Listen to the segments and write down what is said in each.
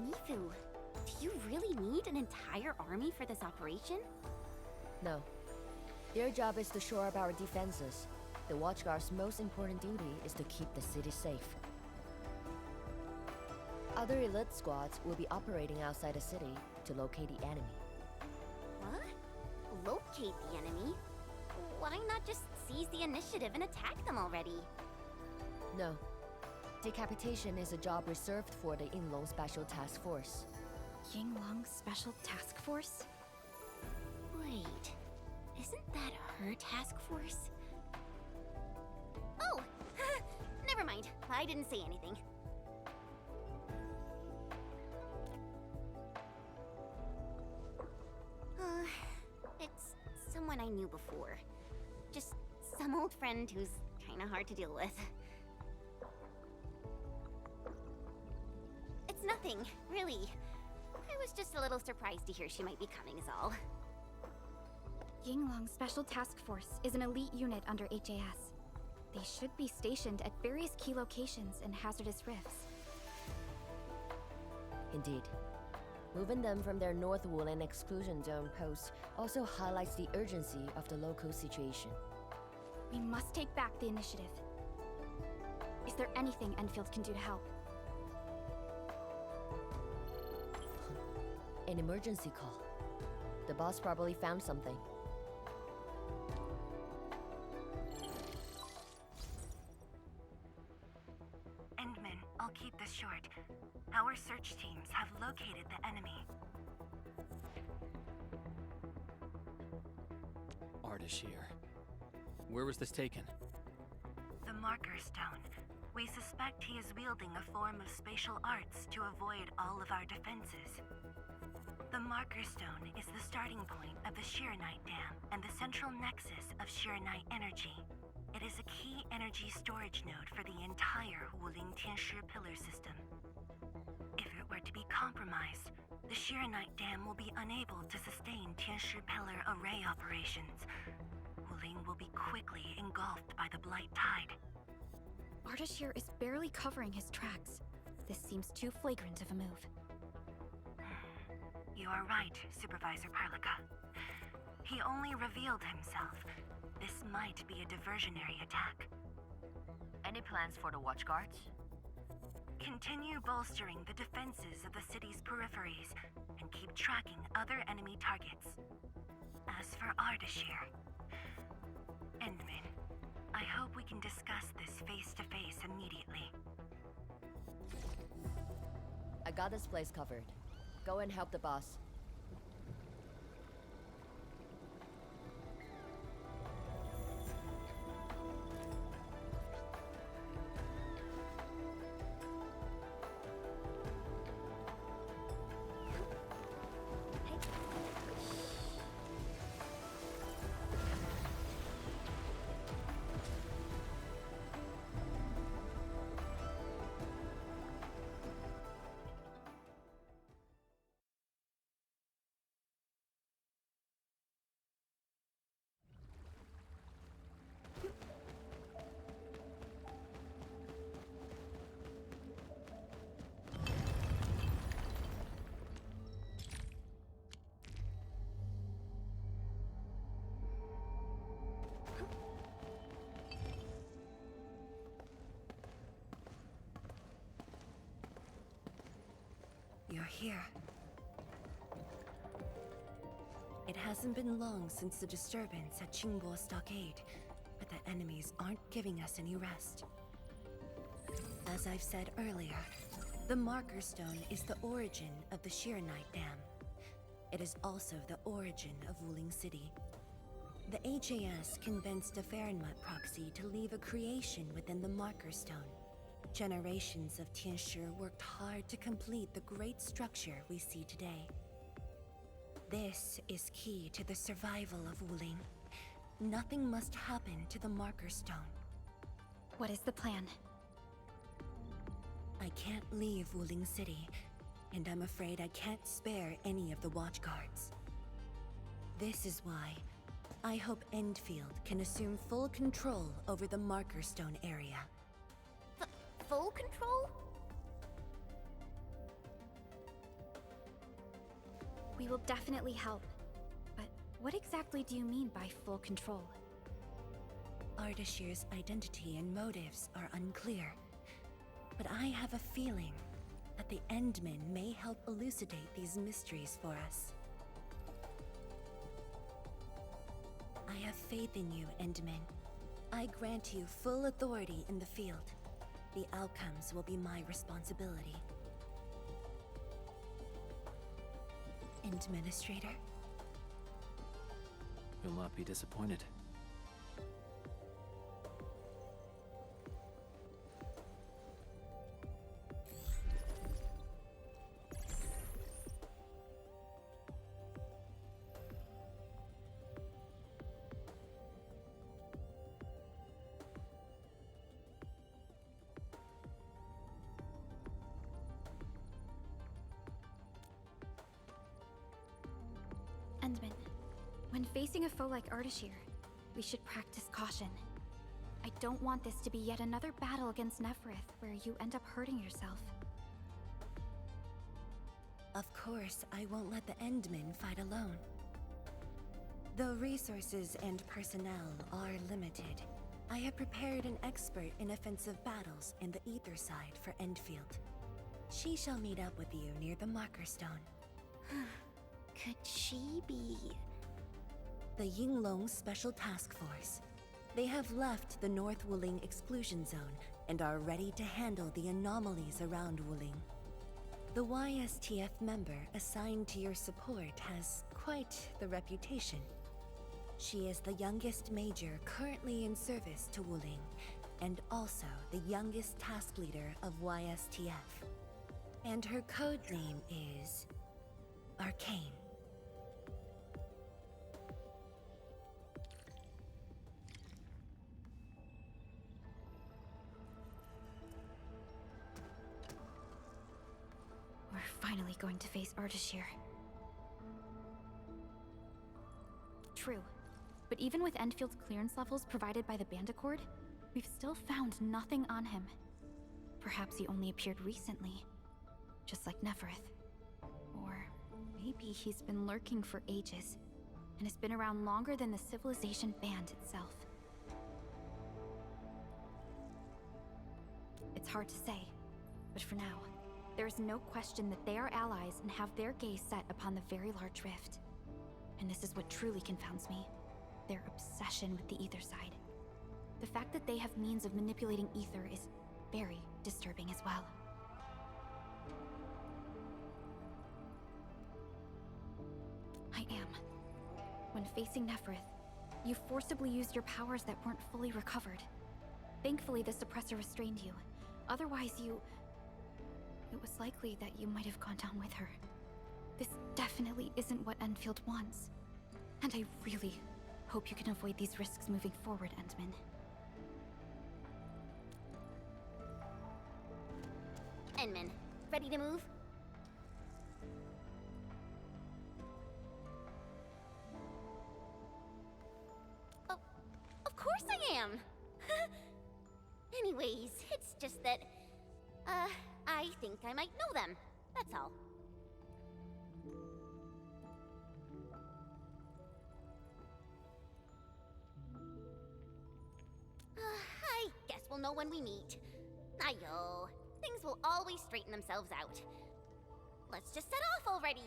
Mifu, do you really need an entire army for this operation? No. Their job is to shore up our defenses. The Watchguard's most important duty is to keep the city safe. Other elite squads will be operating outside the city to locate the enemy. What? Locate the enemy? Why not just seize the initiative and attack them already? No. Decapitation is a job reserved for the Yinglong Special Task Force. Yinglong Special Task Force? Wait, isn't that her task force? Oh! Never mind, I didn't say anything. It's someone I knew before. Just some old friend who's kinda hard to deal with. It's nothing, really. I was just a little surprised to hear she might be coming is all. Yinglong Special Task Force is an elite unit under HAS. They should be stationed at various key locations in hazardous rifts. Indeed. Moving them from their North Wuling exclusion zone post also highlights the urgency of the local situation. We must take back the initiative. Is there anything Enfield can do to help? An emergency call. The boss probably found something. Endman, I'll keep this short. Our search teams have located the enemy. Ardashir. Where was this taken? The Marker Stone. We suspect he is wielding a form of spatial arts to avoid all of our defenses. The Marker Stone is the starting point of the Sheernite Dam and the central nexus of Sheernite energy. It is a key energy storage node for the entire Wuling Tianshi pillar system. If it were to be compromised, the Sheernite Dam will be unable to sustain Tianshi pillar array operations. Wuling will be quickly engulfed by the Blight Tide. Ardashir is barely covering his tracks. This seems too flagrant of a move. You are right, Supervisor Parlika. He only revealed himself. This might be a diversionary attack. Any plans for the Watchguards? Continue bolstering the defenses of the city's peripheries and keep tracking other enemy targets. As for Ardashir, Endman, I hope we can discuss this face-to-face immediately. I got this place covered. Go and help the boss. You're here. It hasn't been long since the disturbance at Qingbo Stockade, but the enemies aren't giving us any rest. As I've said earlier, the Marker Stone is the origin of the Sheernite Dam. It is also the origin of Wuling City. The HAS convinced a Fahrenheit proxy to leave a creation within the Marker Stone. Generations of Tianshi worked hard to complete the great structure we see today. This is key to the survival of Wuling. Nothing must happen to the Marker Stone. What is the plan? I can't leave Wuling City, and I'm afraid I can't spare any of the Watchguards. This is why I hope Endfield can assume full control over the Marker Stone area. Full control? We will definitely help. But what exactly do you mean by full control? Ardashir's identity and motives are unclear. But I have a feeling that the Endmen may help elucidate these mysteries for us. I have faith in you, Endmen. I grant you full authority in the field. The outcomes will be my responsibility. Administrator? You'll not be disappointed. Endman, when facing a foe like Ardashir, we should practice caution. I don't want this to be yet another battle against Neferith where you end up hurting yourself. Of course, I won't let the Endmen fight alone. Though resources and personnel are limited, I have prepared an expert in offensive battles in the Ether side for Endfield. She shall meet up with you near the Marker Stone. Could she be... The Yinglong Special Task Force. They have left the North Wuling exclusion zone and are ready to handle the anomalies around Wuling. The YSTF member assigned to your support has quite the reputation. She is the youngest major currently in service to Wuling, and also the youngest task leader of YSTF. And her code name is... Arcane. We're finally going to face Ardashir. True, but even with Enfield's clearance levels provided by the Bandicord, we've still found nothing on him. Perhaps he only appeared recently, just like Neferith. Or maybe he's been lurking for ages, and has been around longer than the civilization band itself. It's hard to say, but for now, there is no question that they are allies and have their gaze set upon the very large rift. And this is what truly confounds me. Their obsession with the ether side. The fact that they have means of manipulating ether is very disturbing as well. I am. When facing Neferith, you forcibly used your powers that weren't fully recovered. Thankfully, the suppressor restrained you. Otherwise, it was likely that you might have gone down with her. This definitely isn't what Enfield wants. And I really hope you can avoid these risks moving forward, Endman. Endman, ready to move? Oh, of course I am! Anyways, it's just that, I think I might know them. That's all. I guess we'll know when we meet. Ayo, things will always straighten themselves out. Let's just set off already.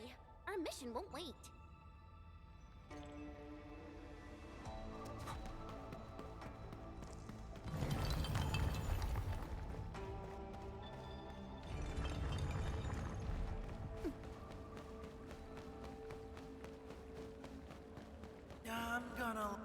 Our mission won't wait. I'm gonna...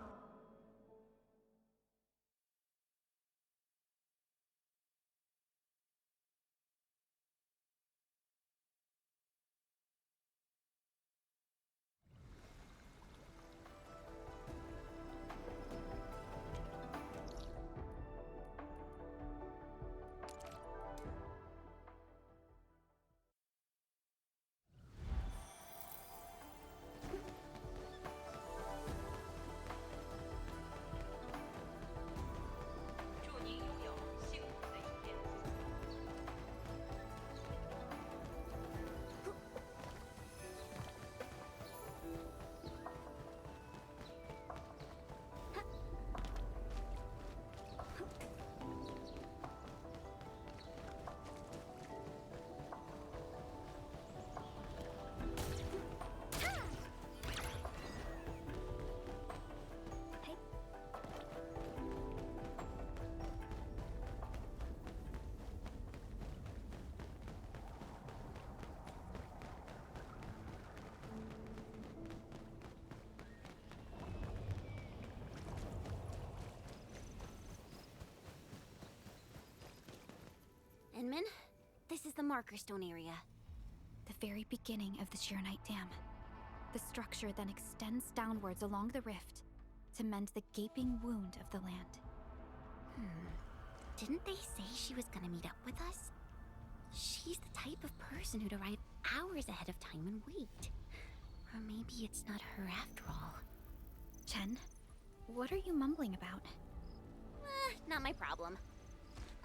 Denman, this is the marker stone area. The very beginning of the Sheernite Dam. The structure then extends downwards along the rift to mend the gaping wound of the land. Didn't they say she was gonna meet up with us? She's the type of person who'd arrive hours ahead of time and wait. Or maybe it's not her after all. Chen, what are you mumbling about? Not my problem.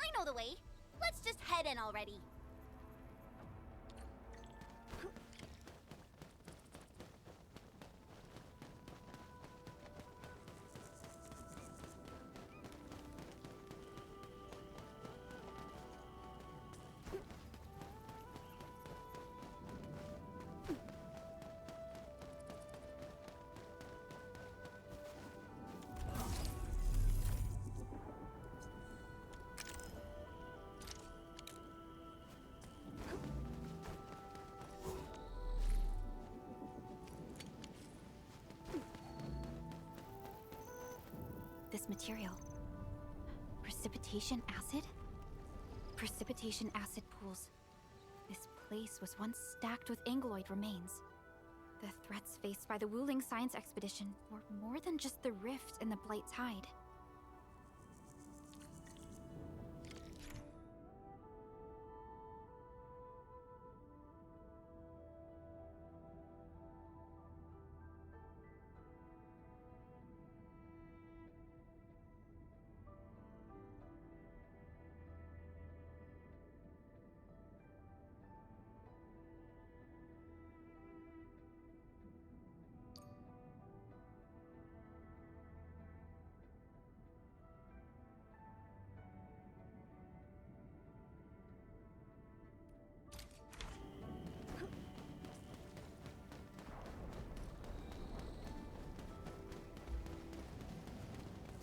I know the way. Let's just head in already. This material. Precipitation acid? Precipitation acid pools. This place was once stacked with Angeloid remains. The threats faced by the Wuling science expedition were more than just the rift and the Blight Tide.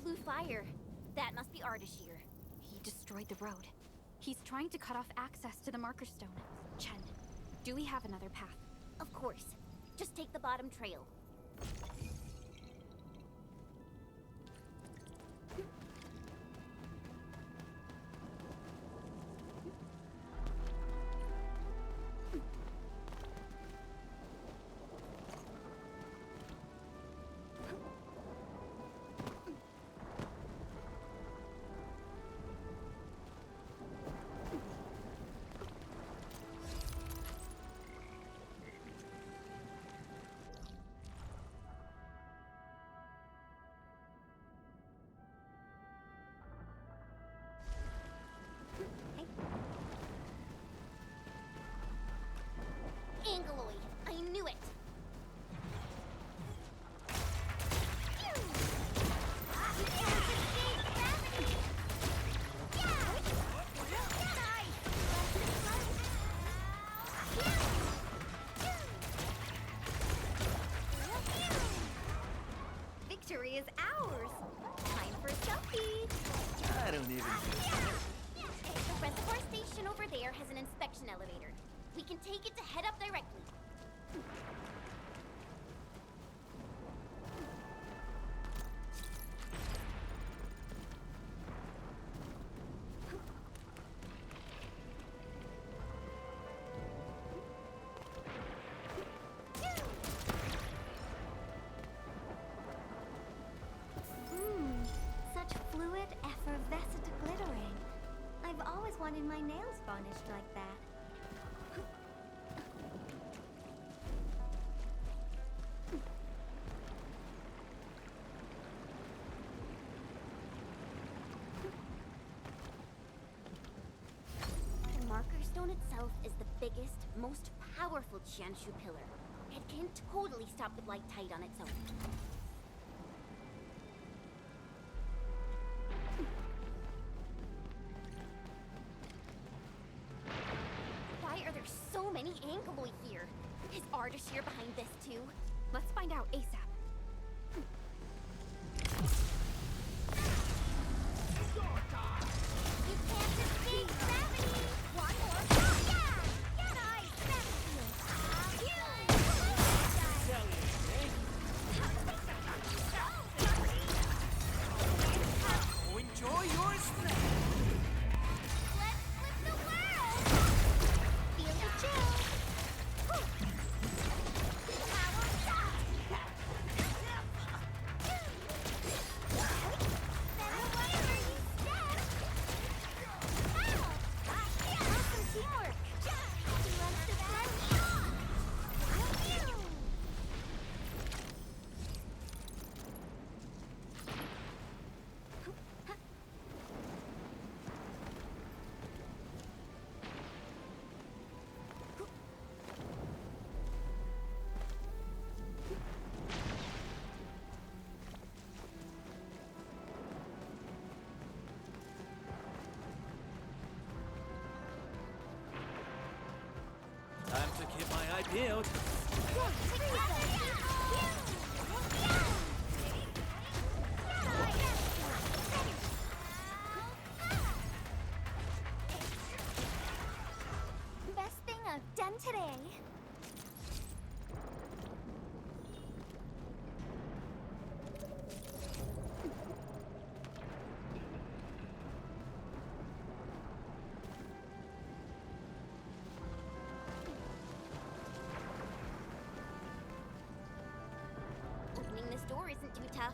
Blue fire. That must be Ardashir. He destroyed the road. He's trying to cut off access to the marker stone. Chen, do we have another path? Of course. Just take the bottom trail. Angeloid. I knew it. Victory is ours. Time for a selfie. I don't even. The reservoir station over there has an inspection elevator. We can take it to head up directly. Such fluid, effervescent glittering. I've always wanted my nails varnished like that. The marker stone itself is the biggest, most powerful Jianshu pillar. It can totally stop the Blight Tide on its own. Why are there so many Angeloid here? Is Ardashir behind this too? Let's find out ASAP. You can't escape gravity! One more! Yeah! Nice! Oh, enjoy your snack. Let's flip the world! I peeled. Best thing I've done today. Opening this door isn't too tough.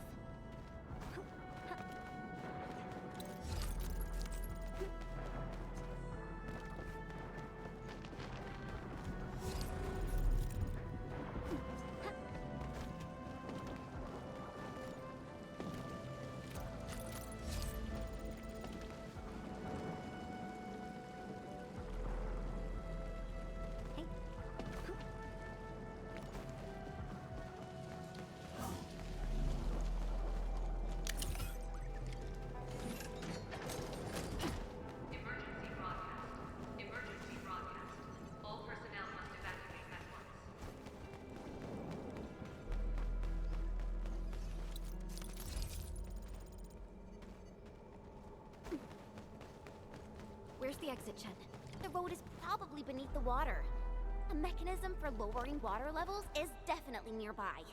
Emergency broadcast. All personnel must evacuate at once. Where's the exit, Chen? The road is probably beneath the water. A mechanism for lowering water levels is definitely nearby.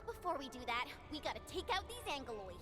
Before we do that, we gotta take out these Angeloi.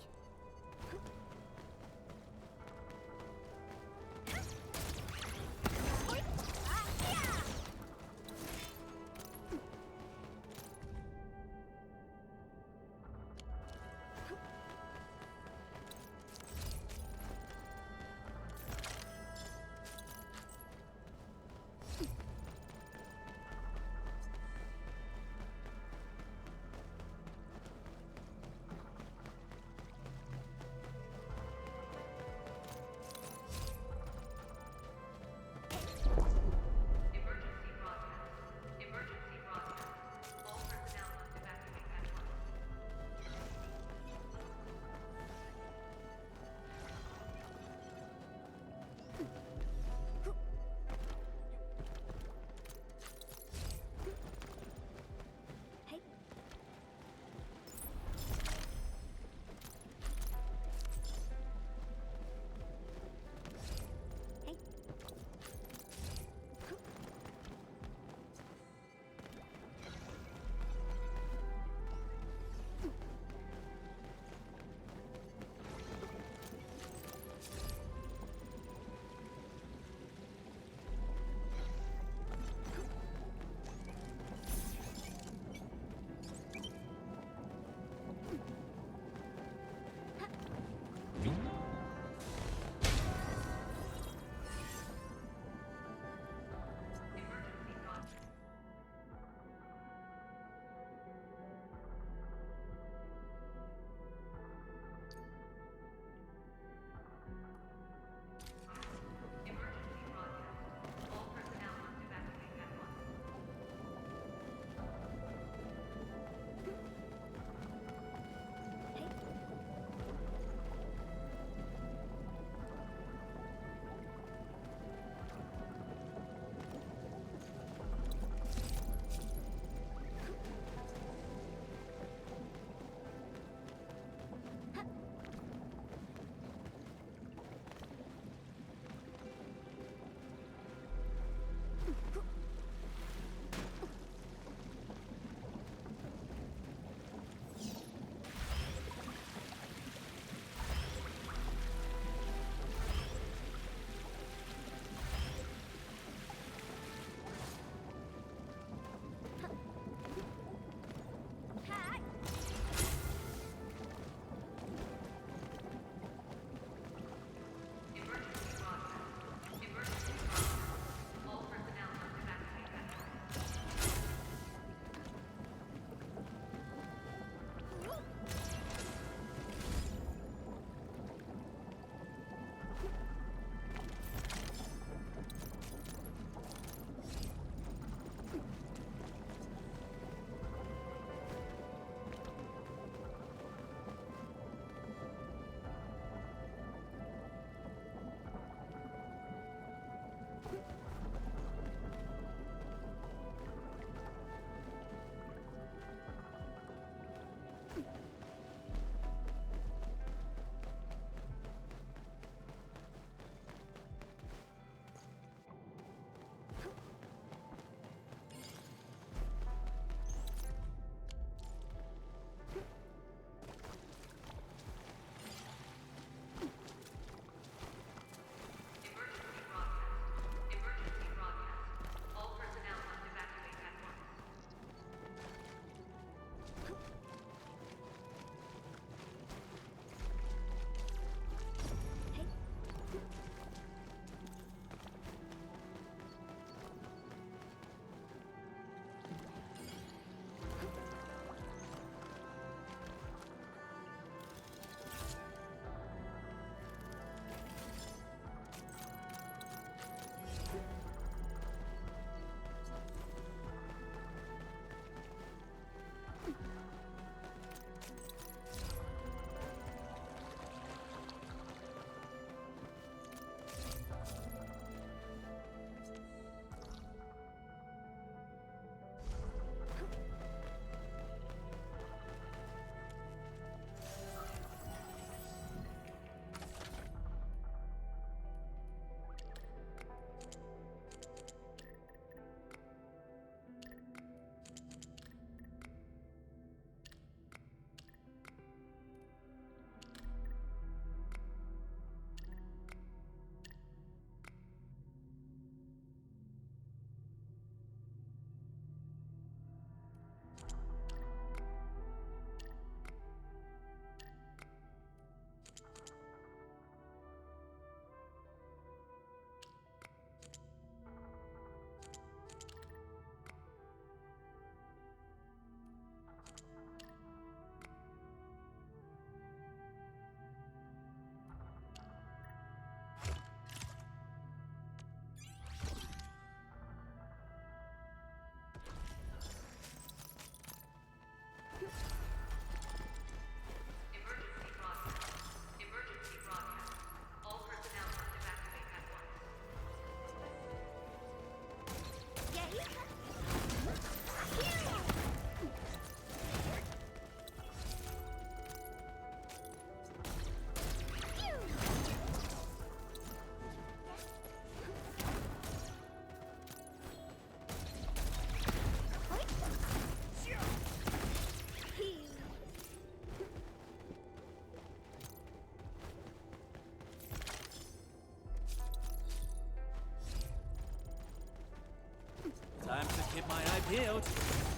Endfield.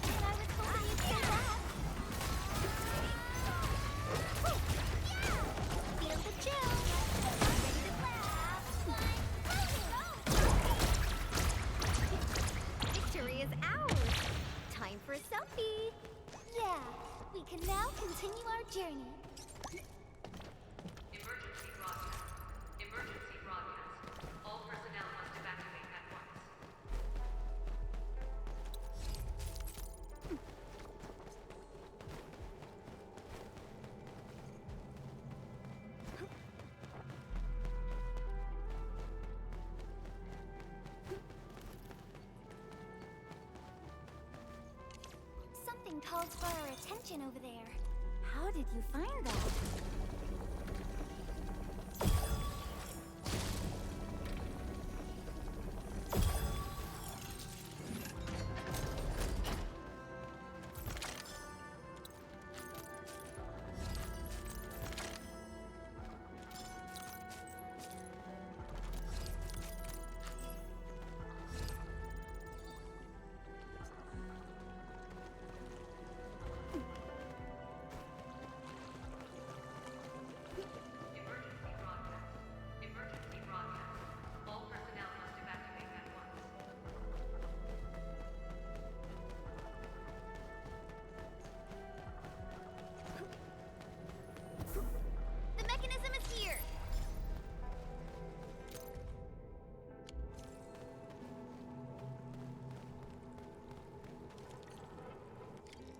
And I was hoping you'd say that. Woo! Yeah! Feel the chill. Ready to blast. Victory is ours. Time for a selfie. Yeah, we can now continue our journey. Emergency broadcast. Emergency broadcast. All personnel must evacuate at once. Something calls for our attention over there. How did you find that? Emergency broadcast. Emergency broadcast. All personnel must evacuate at once. The mechanism is here!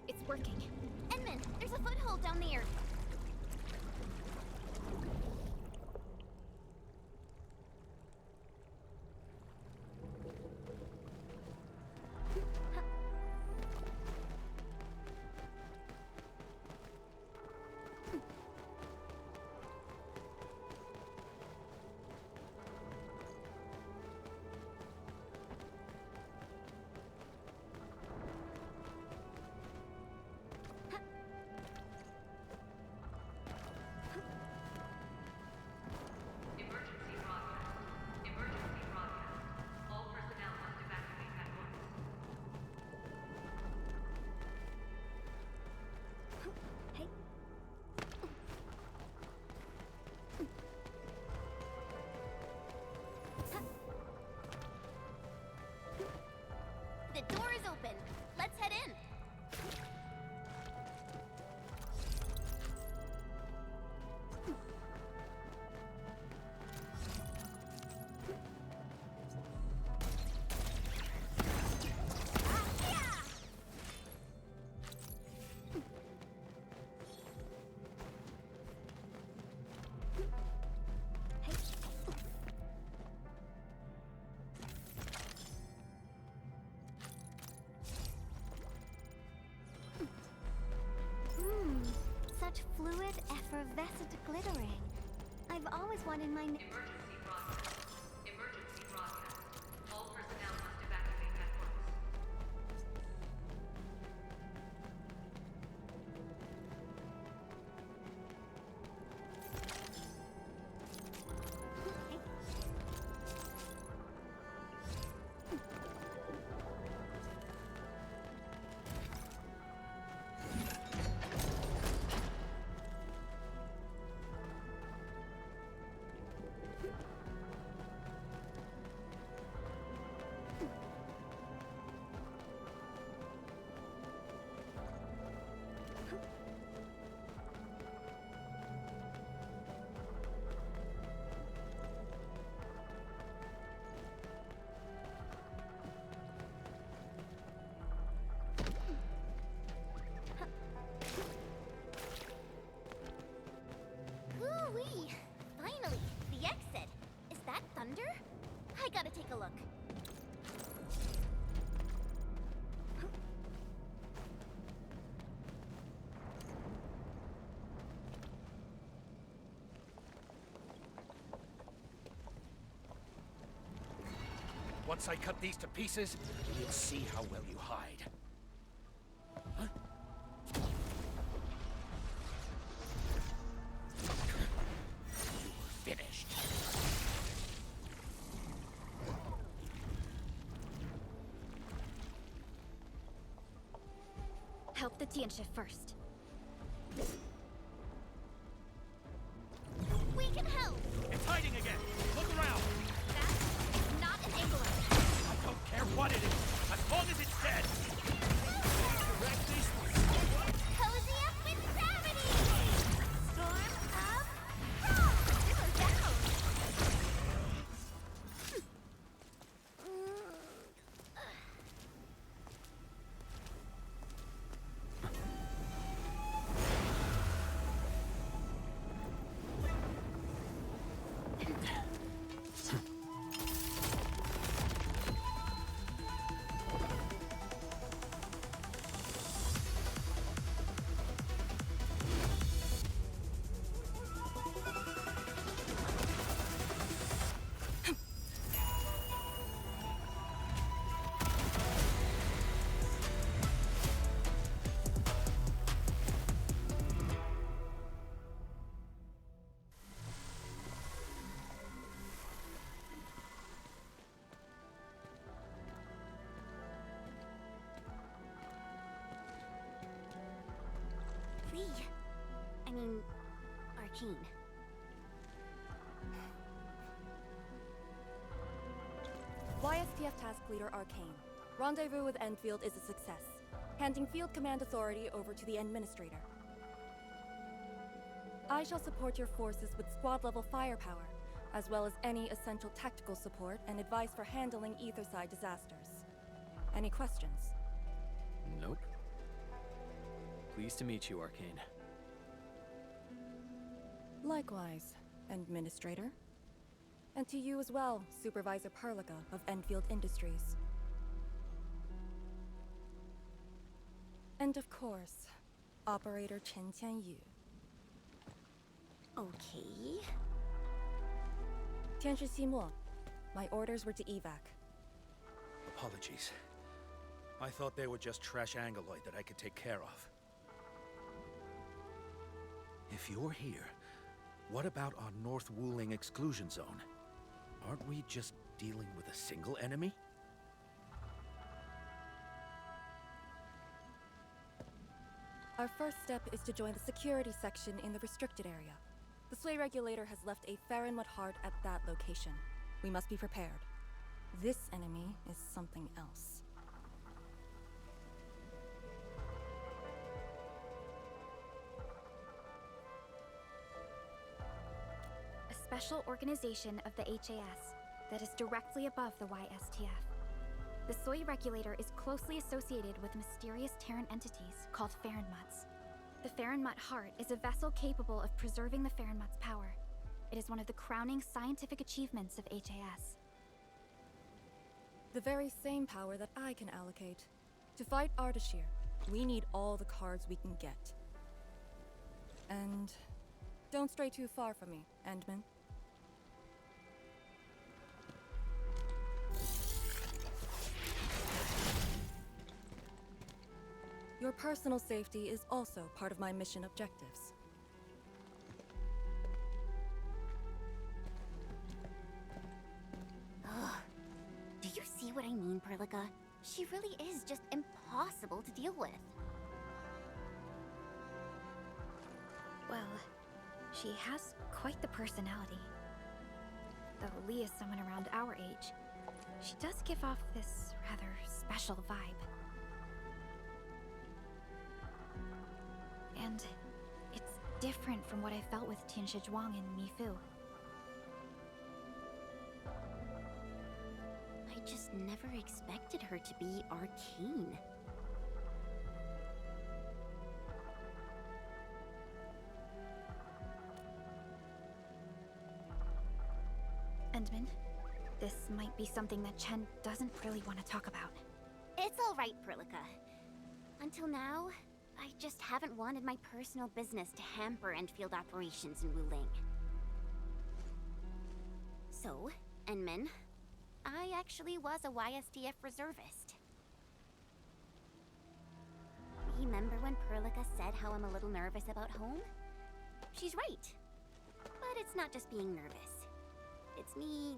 It's working. Edmund, there's a foothold down there. Emergency broadcast. Emergency broadcast. All personnel must evacuate at once. Hey. The door is open. Let's head in. Such fluid, effervescent glittering. I've always wanted my Emergency broadcast. Emergency broadcast. All personnel must evacuate at once. Ooh-wee! Finally, the exit. Is that thunder? I gotta take a look. Once I cut these to pieces, we'll see how well you hide. Huh? You're finished. Help the Tianshift first. We can help! It's hiding again! Look around! That is not an angler! I don't care what it is, as long as it's dead! Cozy up with gravity! Storm of frost! This one's down! I mean, Arcane. YSTF Task Leader Arcane. Rendezvous with Endfield is a success. Handing Field Command Authority over to the Administrator. I shall support your forces with squad-level firepower, as well as any essential tactical support and advice for handling Etherside disasters. Any questions? Nope. Pleased to meet you, Arcane. Likewise, Administrator. And to you as well, Supervisor Perlica of Enfield Industries. And of course, Operator Chen Tianyu. Okay. Tianshi Simo, my orders were to evac. Apologies. I thought they were just trash Angoloid that I could take care of. If you're here, what about our North Wuling exclusion zone? Aren't we just dealing with a single enemy? Our first step is to join the security section in the restricted area. The Sway Regulator has left a Farinmut heart at that location. We must be prepared. This enemy is something else. A special organization of the HAS that is directly above the YSTF. The Soy Regulator is closely associated with mysterious Terran entities called Farinmuts. The Farinmut Heart is a vessel capable of preserving the Farinmut's power. It is one of the crowning scientific achievements of HAS. The very same power that I can allocate. To fight Ardashir, we need all the cards we can get. And don't stray too far from me, Endman. Your personal safety is also part of my mission objectives. Ugh. Do you see what I mean, Perlica? She really is just impossible to deal with. Well, she has quite the personality. Though Lee is someone around our age, she does give off this rather special vibe. And it's different from what I felt with Tianshi Zhuang and Mifu. I just never expected her to be Arcane. Endman, this might be something that Chen doesn't really want to talk about. It's all right, Perlica. Until now, I just haven't wanted my personal business to hamper Endfield operations in Wuling. So, Enmin, I actually was a YSTF reservist. Remember when Perlica said how I'm a little nervous about home? She's right. But it's not just being nervous. It's me...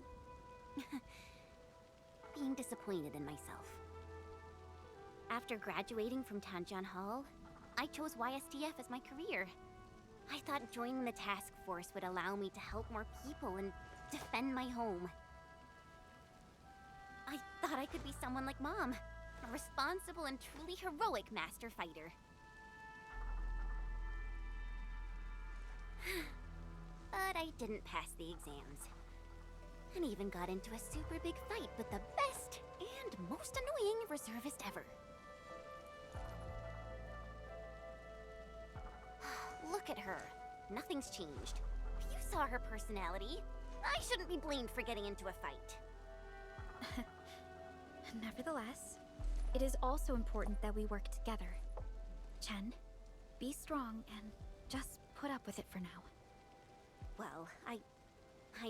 being disappointed in myself. After graduating from Tanjian Hall, I chose YSTF as my career. I thought joining the task force would allow me to help more people and defend my home. I thought I could be someone like Mom, a responsible and truly heroic master fighter. But I didn't pass the exams. And even got into a super big fight with the best and most annoying reservist ever. Look at her. Nothing's changed. You saw her personality. I shouldn't be blamed for getting into a fight. Nevertheless, it is also important that we work together. Chen, be strong and just put up with it for now. Well, I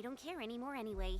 don't care anymore anyway.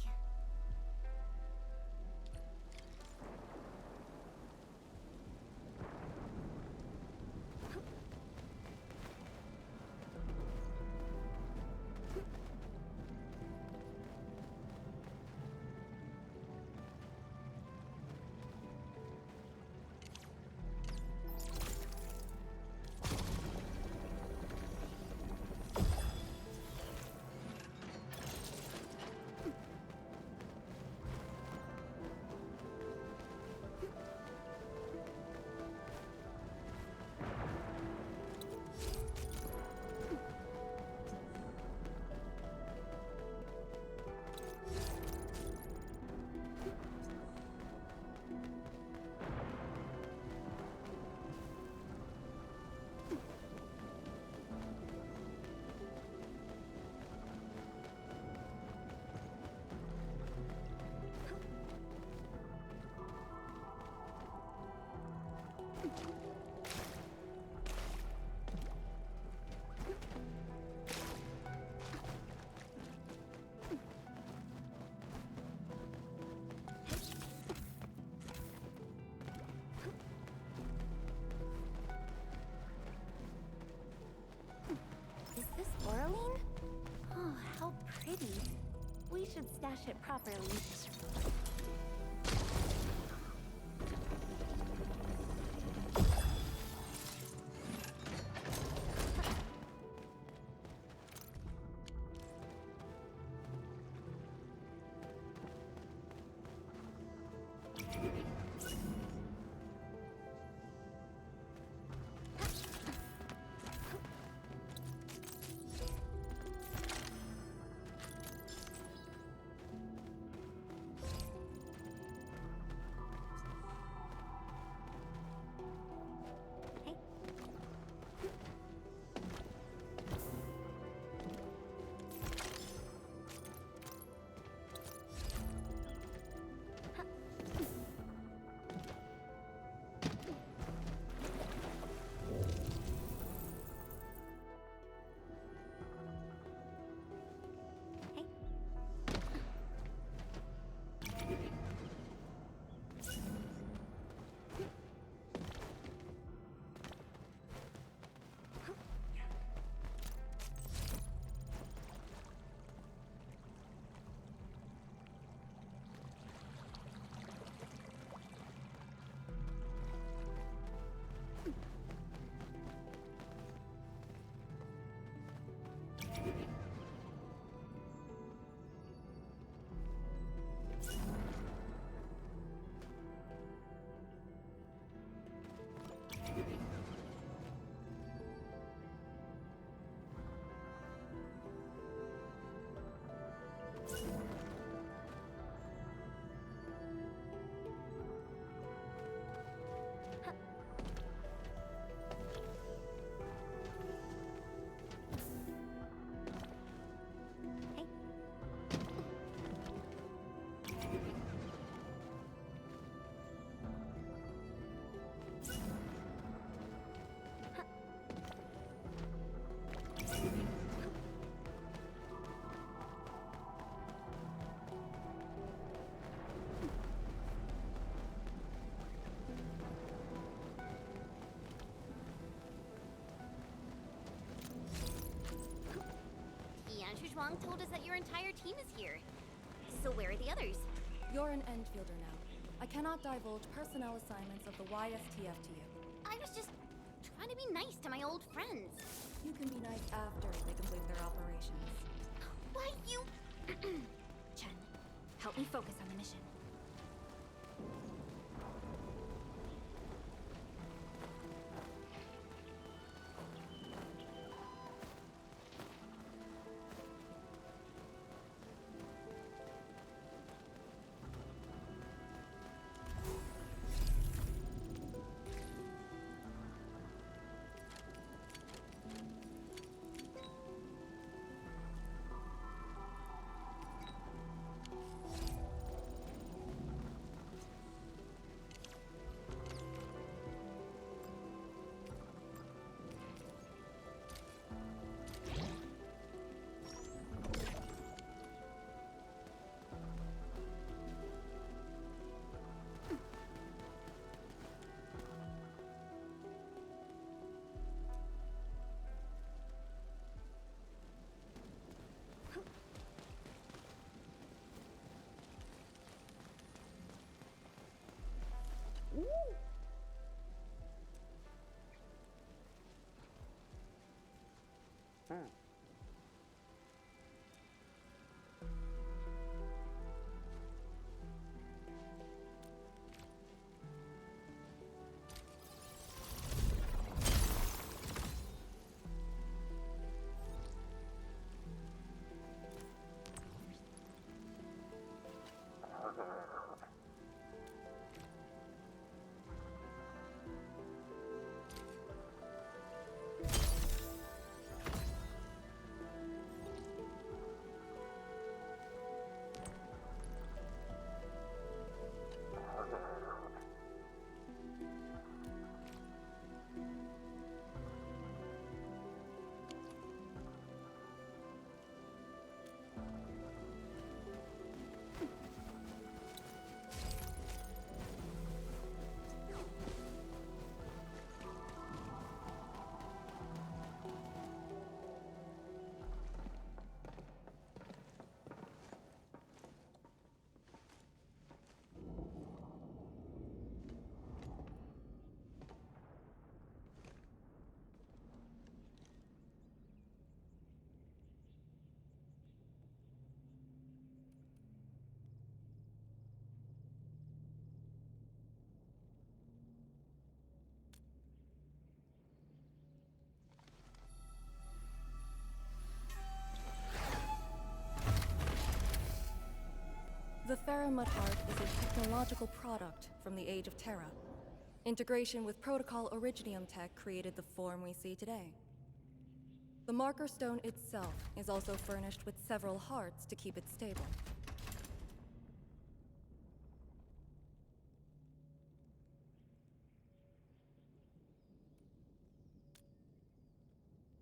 Is this Oraline? Oh, how pretty. We should stash it properly. Wang told us that your entire team is here. So where are the others? You're an Endfielder now. I cannot divulge personnel assignments of the YSTF to you. I was just trying to be nice to my old friends. You can be nice after they complete their operations. Why, you... Chen, help me focus on the mission. The Faramut Heart is a technological product from the Age of Terra. Integration with Protocol Originium tech created the form we see today. The Marker Stone itself is also furnished with several hearts to keep it stable.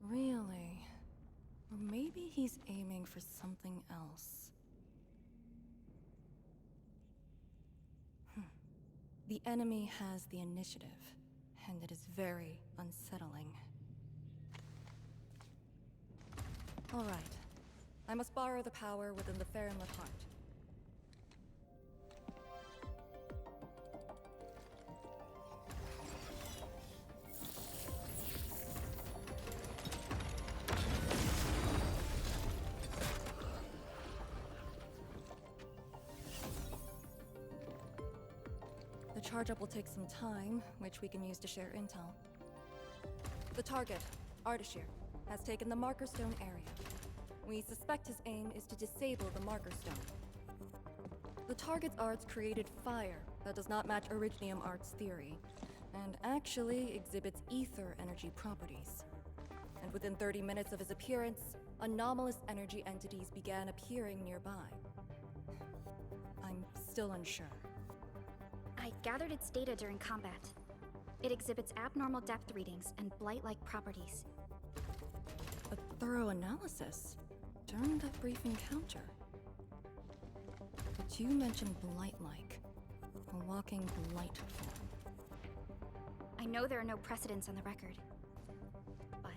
Really? Or maybe he's aiming for something else. The enemy has the initiative, and it is very unsettling. All right. I must borrow the power within the Faramut Heart. The charge-up will take some time, which we can use to share intel. The target, Ardashir, has taken the Marker Stone area. We suspect his aim is to disable the Marker Stone. The target's arts created fire that does not match Originium Art's theory, and actually exhibits ether energy properties. And within 30 minutes of his appearance, anomalous energy entities began appearing nearby. I'm still unsure. I gathered its data during combat. It exhibits abnormal depth readings and blight-like properties. A thorough analysis during that brief encounter. But you mentioned blight-like, a walking blight form. I know there are no precedents on the record. But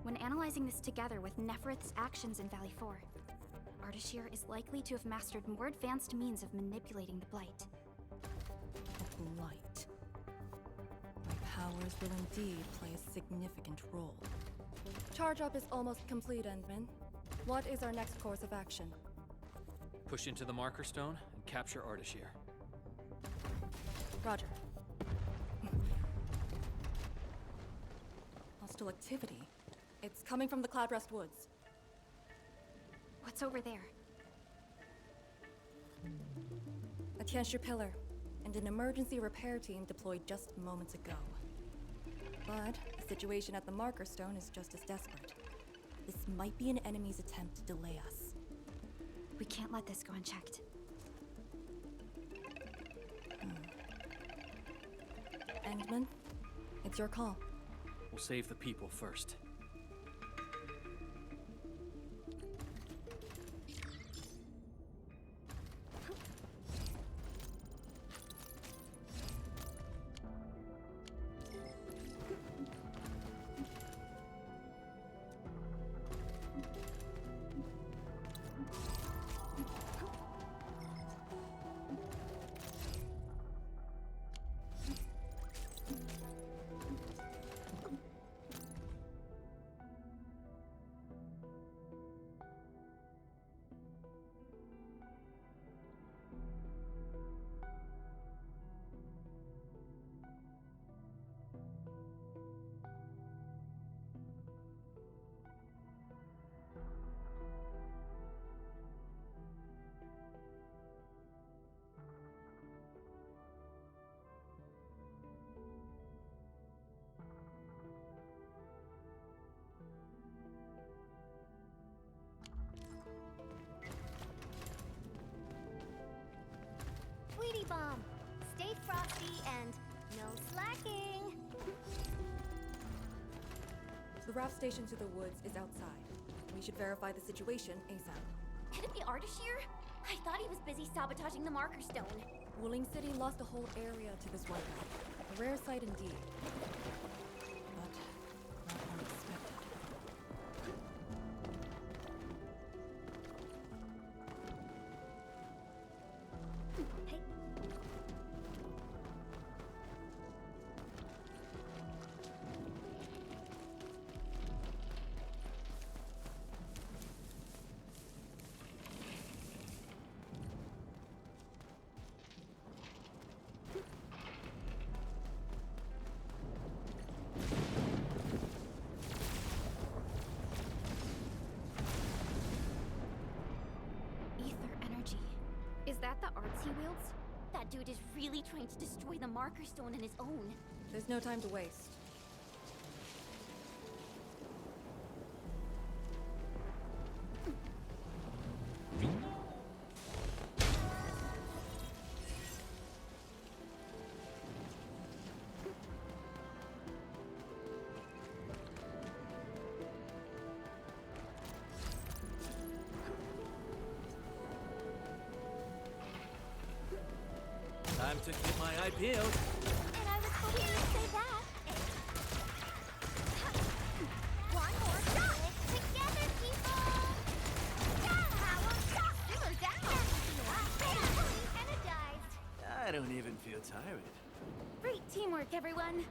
when analyzing this together with Neferith's actions in Valley 4, Ardashir is likely to have mastered more advanced means of manipulating the blight. light. My powers will indeed play a significant role. Charge up is almost complete, Endman. What is our next course of action? Push into the marker stone and capture Ardashir. Roger. Hostile activity. It's coming from the Cloudrest Woods. What's over there? A Tianshi pillar, and an emergency repair team deployed just moments ago. But the situation at the marker stone is just as desperate. This might be an enemy's attempt to delay us. We can't let this go unchecked. Endman, it's your call. We'll save the people first. Sweetie Bomb, stay frosty and no slacking. The raft station to the woods is outside. We should verify the situation ASAP. Could it be Ardashir? I thought he was busy sabotaging the marker stone. Wuling City lost a whole area to this one. A rare sight indeed. But not unexpected. Hey. Ether energy. Is that the arts he wields? That dude is really trying to destroy the marker stone on his own. There's no time to waste. Time to keep my eye peeled. And I was hoping you'd say that. One more shot! Together, people! Yeah! Power shot! Simmer down! Fully energized! I don't even feel tired. Great teamwork, everyone.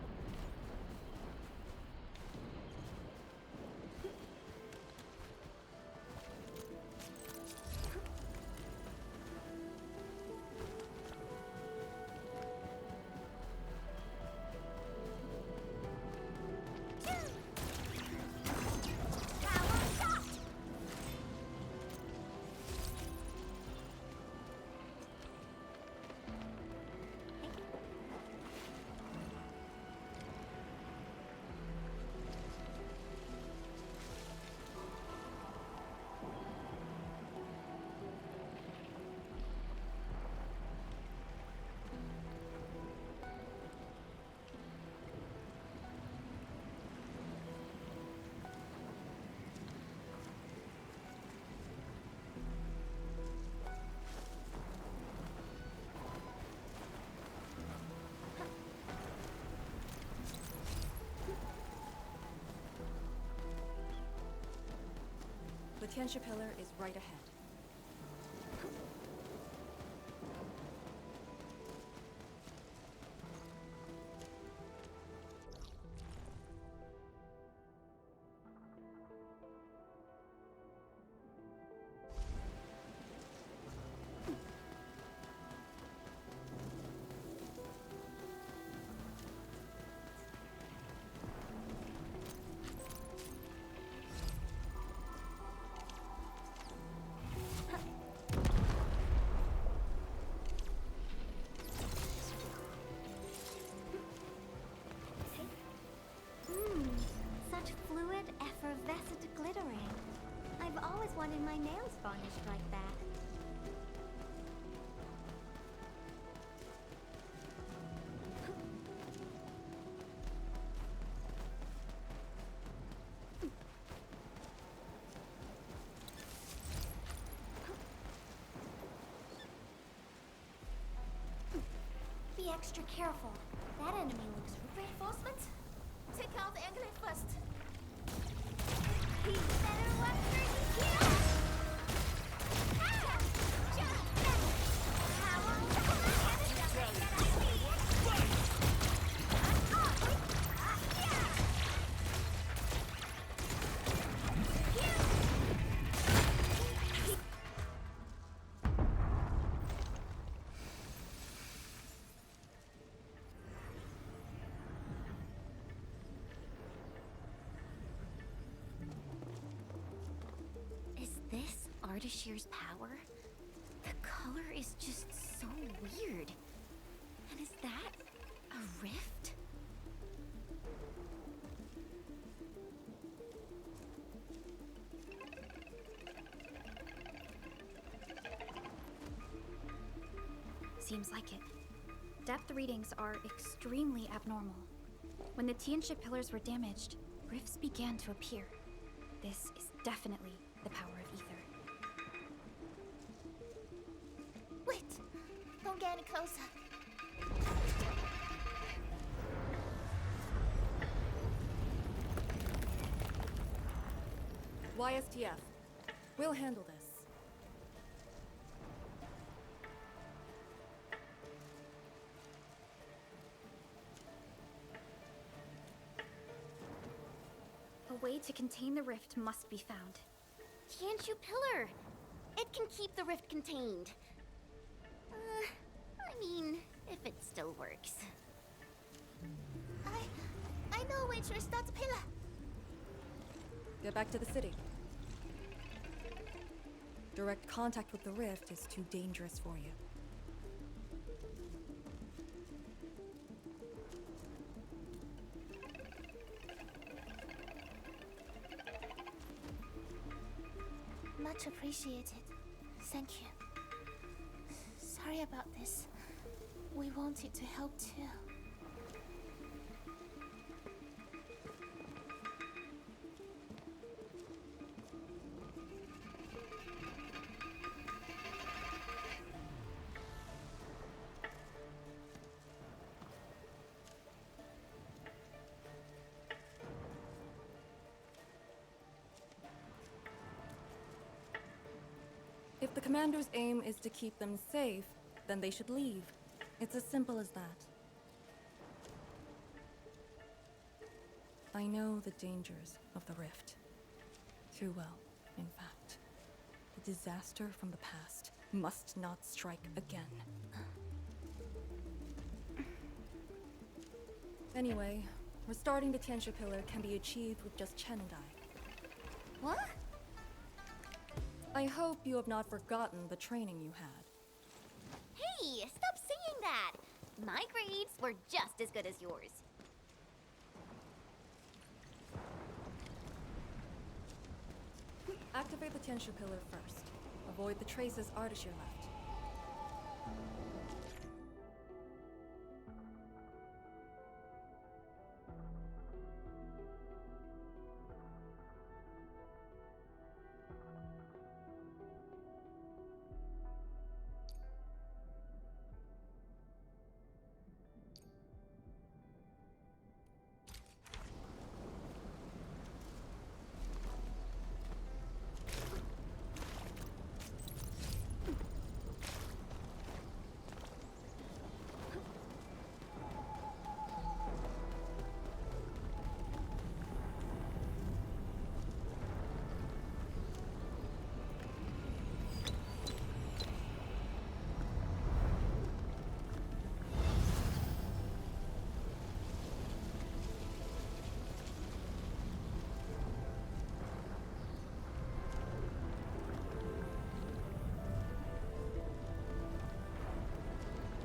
Power shot! The Tianshi pillar is right ahead. wanted my nails varnished like that. Be extra careful. That enemy looks reinforcements. Take out the Anglet first. He better watch where he kills. This Ardashir's power? The color is just so weird. And is that a rift? Seems like it. Depth readings are extremely abnormal. When the Tianxia pillars were damaged, rifts began to appear. This is definitely the power of ether. Wait! Don't get any closer. YSTF. We'll handle this. A way to contain the rift must be found. Tianxia pillar! It can keep the rift contained. I mean, if it still works. I know which is that pillar. Get back to the city. Direct contact with the rift is too dangerous for you. Much appreciated. Thank you. Sorry about this. We wanted to help too. If the commander's aim is to keep them safe, then they should leave. It's as simple as that. I know the dangers of the rift. Too well, in fact. The disaster from the past must not strike again. Anyway, restarting the Tianxia Pillar can be achieved with just Chen and I. What? I hope you have not forgotten the training you had. Hey, stop saying that! My grades were just as good as yours. Activate the Tianxia Pillar first. Avoid the traces Ardashir left.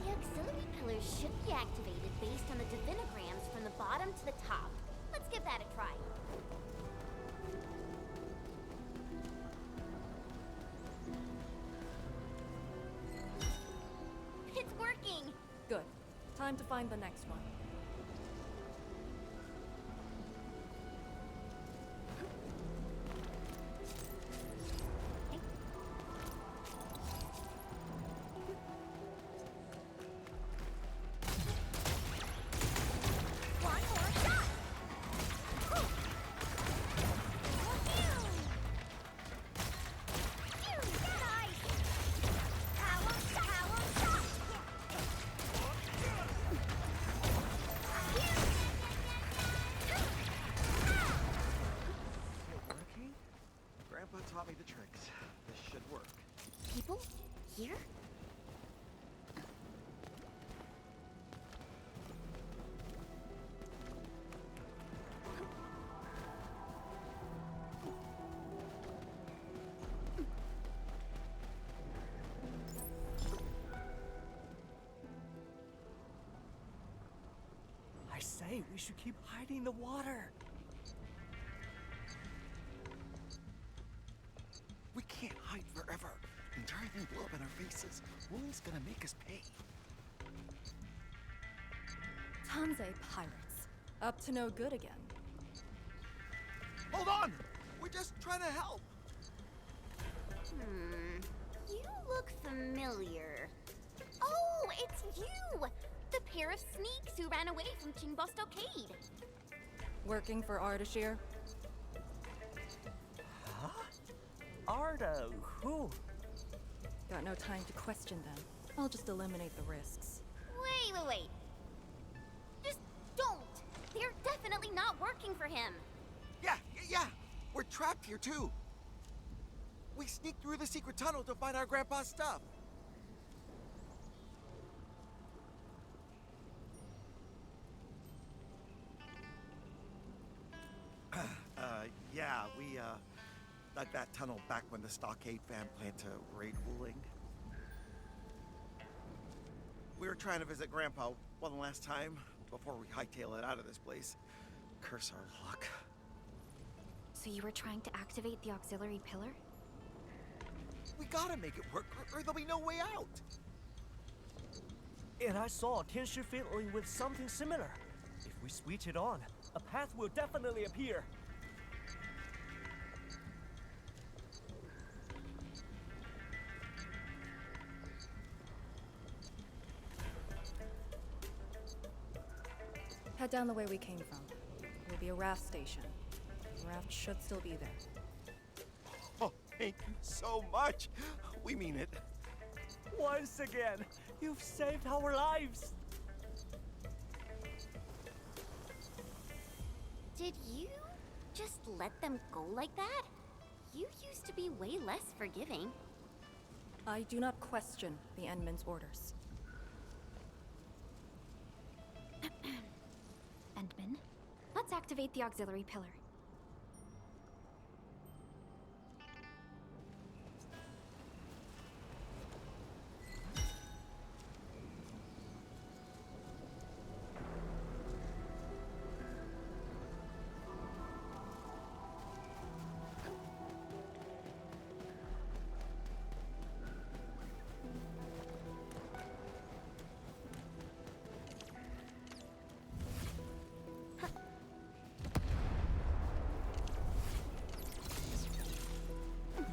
The auxiliary pillars should be activated based on the divinograms from the bottom to the top. Let's give that a try. find the next one. One more shot! It working? Grandpa taught me the tricks. This should work. People? Here? I say, we should keep hiding in the water. We can't hide forever. The entire thing blew up in our faces. Wuling's gonna make us pay. Tanzai pirates. Up to no good again. Hold on! We're just trying to help. You look familiar. Oh, it's you! The pair of sneaks who ran away from Qingbo Stockade. Working for Ardashir? Huh? Arda, who? Got no time to question them. I'll just eliminate the risks. Wait. Just don't! They're definitely not working for him. Yeah. We're trapped here too. We sneaked through the secret tunnel to find our grandpa's stuff. We dug that tunnel back when the Stockade fam planned to raid Wuling. We were trying to visit Grandpa one last time before we hightail it out of this place. Curse our luck. So you were trying to activate the auxiliary pillar? We gotta make it work, or there'll be no way out. And I saw Tianshi fiddling with something similar. If we switch it on, a path will definitely appear. Head down the way we came from. There'll be a raft station. The raft should still be there. Oh, thank you so much. We mean it. Once again, you've saved our lives. Did you just let them go like that? You used to be way less forgiving. I do not question the Endman's orders. Endman, let's activate the auxiliary pillar.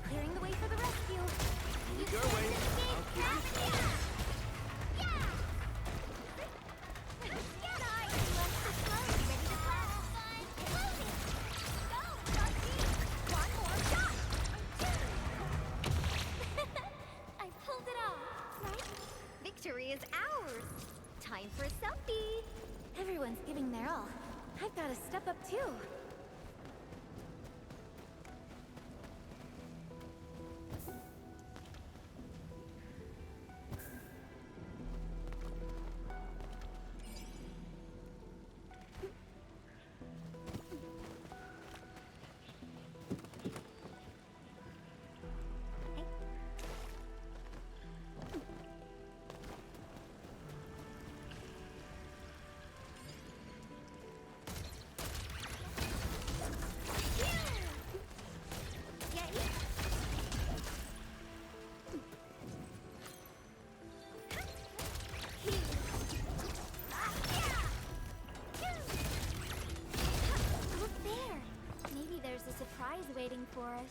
Clearing the way for the rescue. Your way. I'll keep you. I pulled it off, right? Victory is ours. Time for a selfie. Everyone's giving their all. I've got to step up too. prize waiting for us.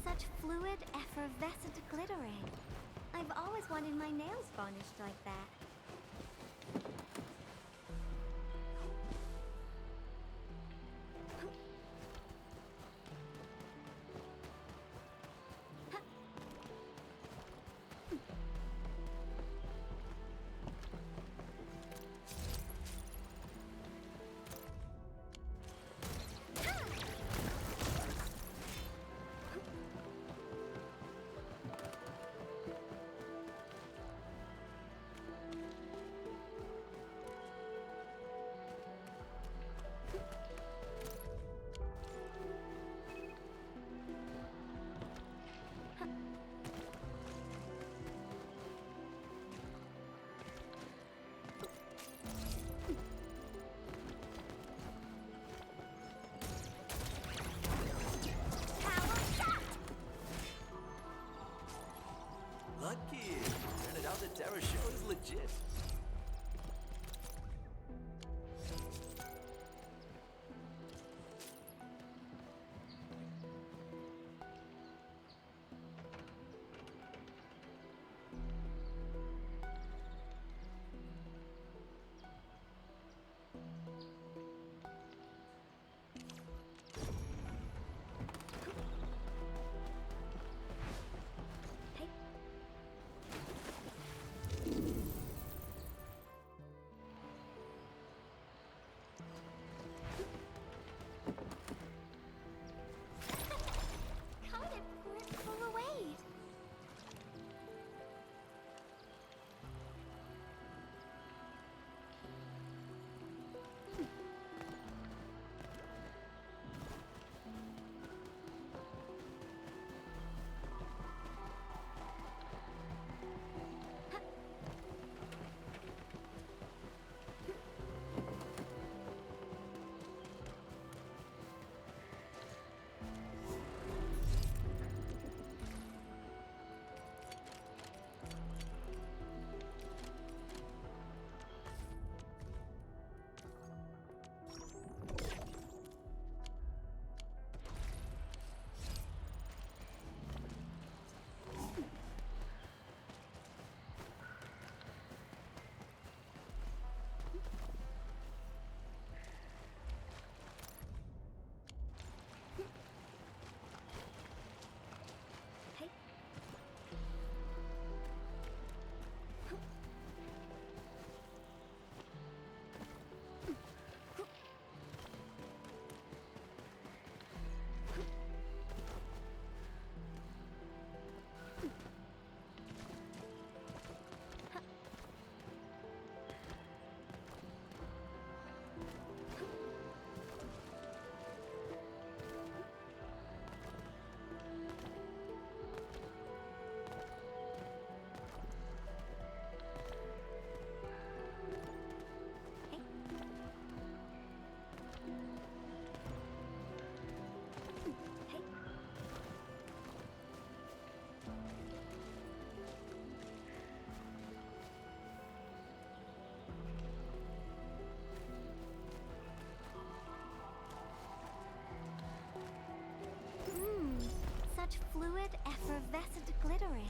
Such fluid, effervescent glittering. I've always wanted my nails varnished like that. such fluid, effervescent glittering.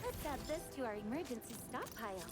Let's add this to our emergency stockpile.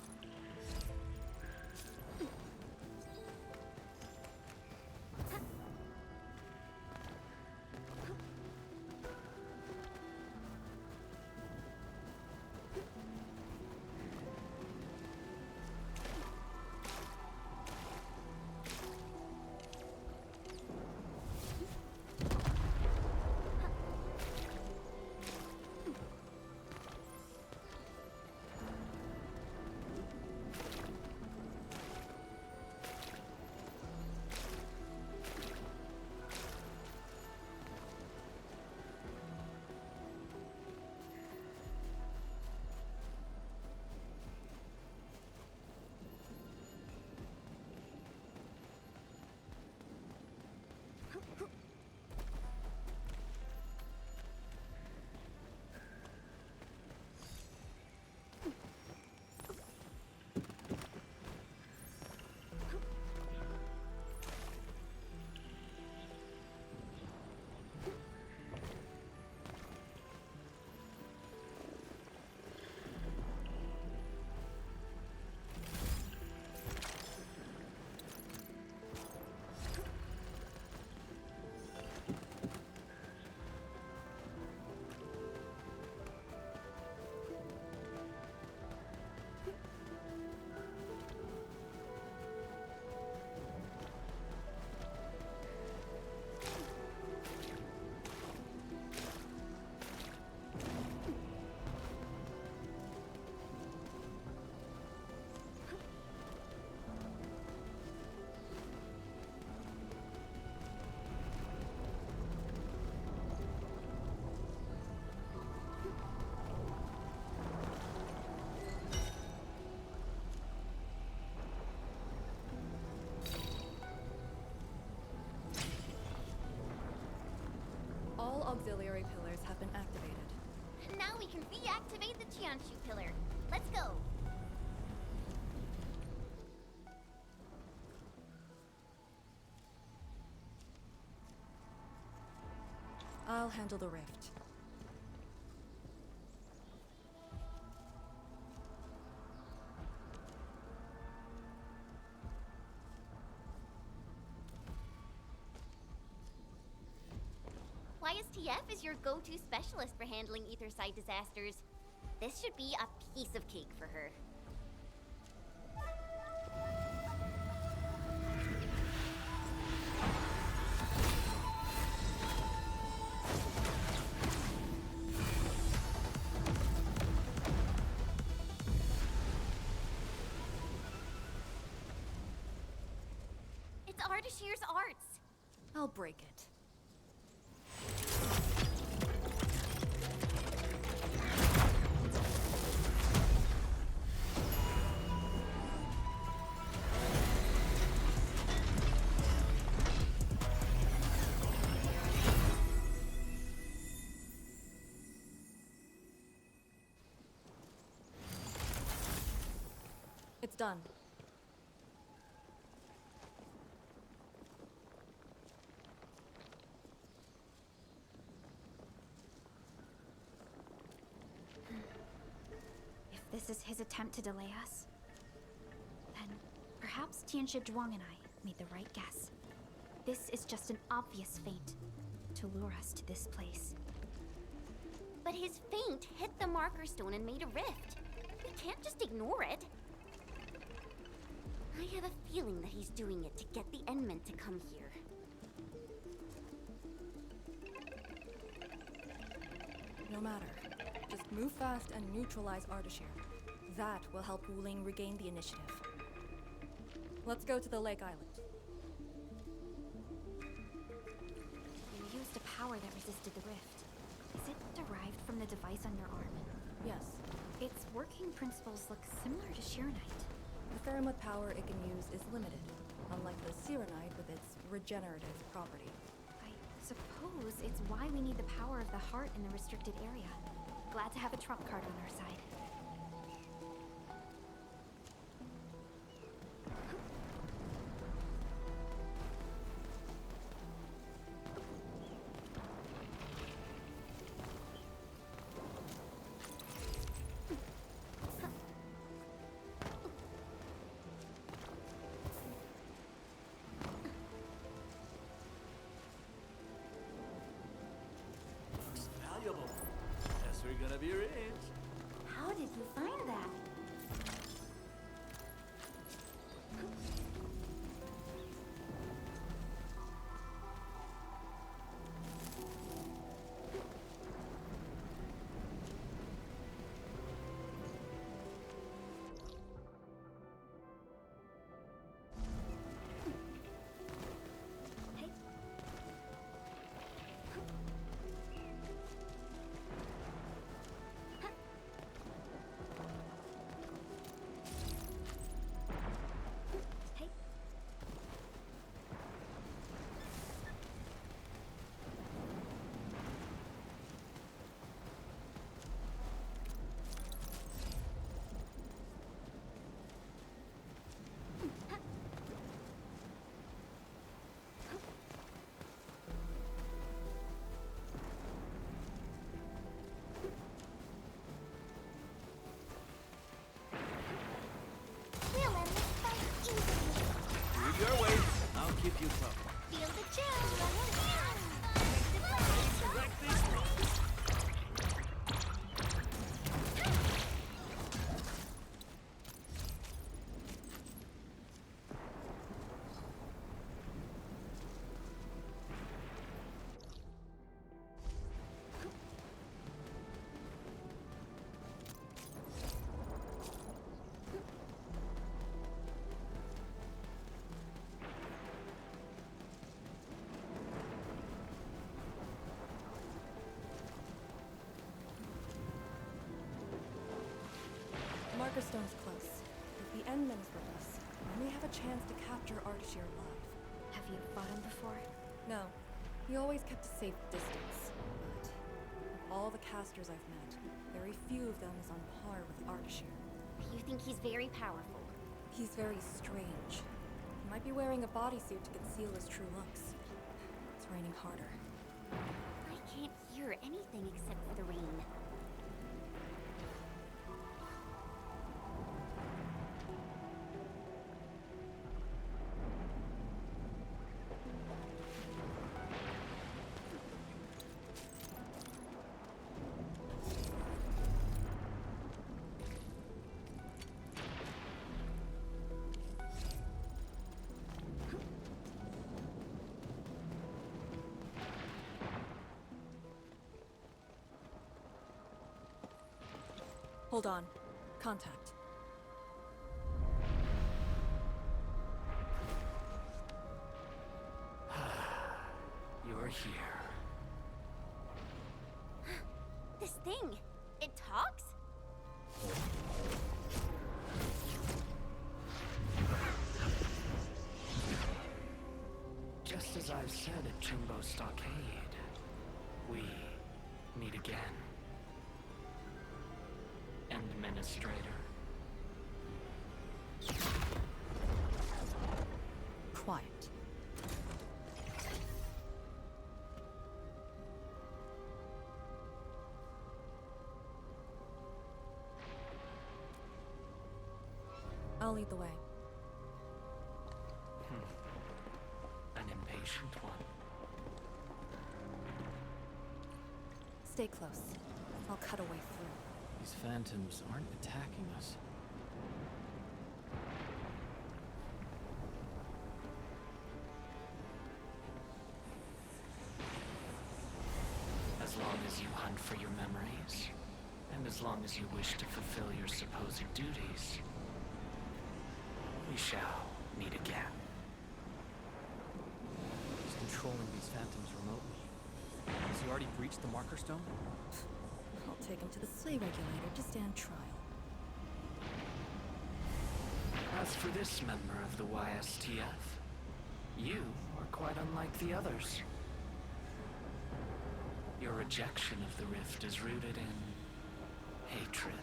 All auxiliary pillars have been activated. Now we can reactivate the Jianshu pillar. Let's go. I'll handle the rift. YSTF is your go-to specialist for handling Aetherside disasters. This should be a piece of cake for her. It's Ardashir's arts. I'll break it. It's done. If this is his attempt to delay us, then perhaps Tianxia Zhuang and I made the right guess. This is just an obvious feint to lure us to this place. But his feint hit the marker stone and made a rift. We can't just ignore it. I have a feeling that he's doing it to get the Endmen to come here. No matter. Just move fast and neutralize Ardashir. That will help Wuling regain the initiative. Let's go to the Lake Island. power that resisted the rift. Is it derived from the device on your arm? Yes. Its working principles look similar to Sheeranite. The Faramud power it can use is limited, unlike the Serenite with its regenerative property. I suppose it's why we need the power of the heart in the restricted area. Glad to have a trump card on our side. Looks valuable. Guess we're gonna be rich. How did you find that? We'll end this fight easily. Do your way. I'll keep you covered. Feel the chill running down. Wreck this one. Markerstone's close. If the Endman's with us, we may have a chance to capture Arksheer alive. Have you fought him before? No. He always kept a safe distance. But of all the casters I've met, very few of them is on par with Arksheer. You think he's very powerful? He's very strange. He might be wearing a bodysuit to conceal his true looks. It's raining harder. I can't hear anything except for the rain. Hold on. Contact. You're here. This thing, it talks? Just as I've said at Jimbo Stockade, we meet again. Administrator. Quiet. I'll lead the way. An impatient one. Stay close. I'll cut a way through. These phantoms aren't attacking us. As long as you hunt for your memories, and as long as you wish to fulfill your supposed duties, we shall meet again. Who's controlling these phantoms remotely? Has he already breached the marker stone? I'll take him to the sleigh regulator to stand trial. As for this member of the YSTF, you are quite unlike the others. Your rejection of the rift is rooted in hatred.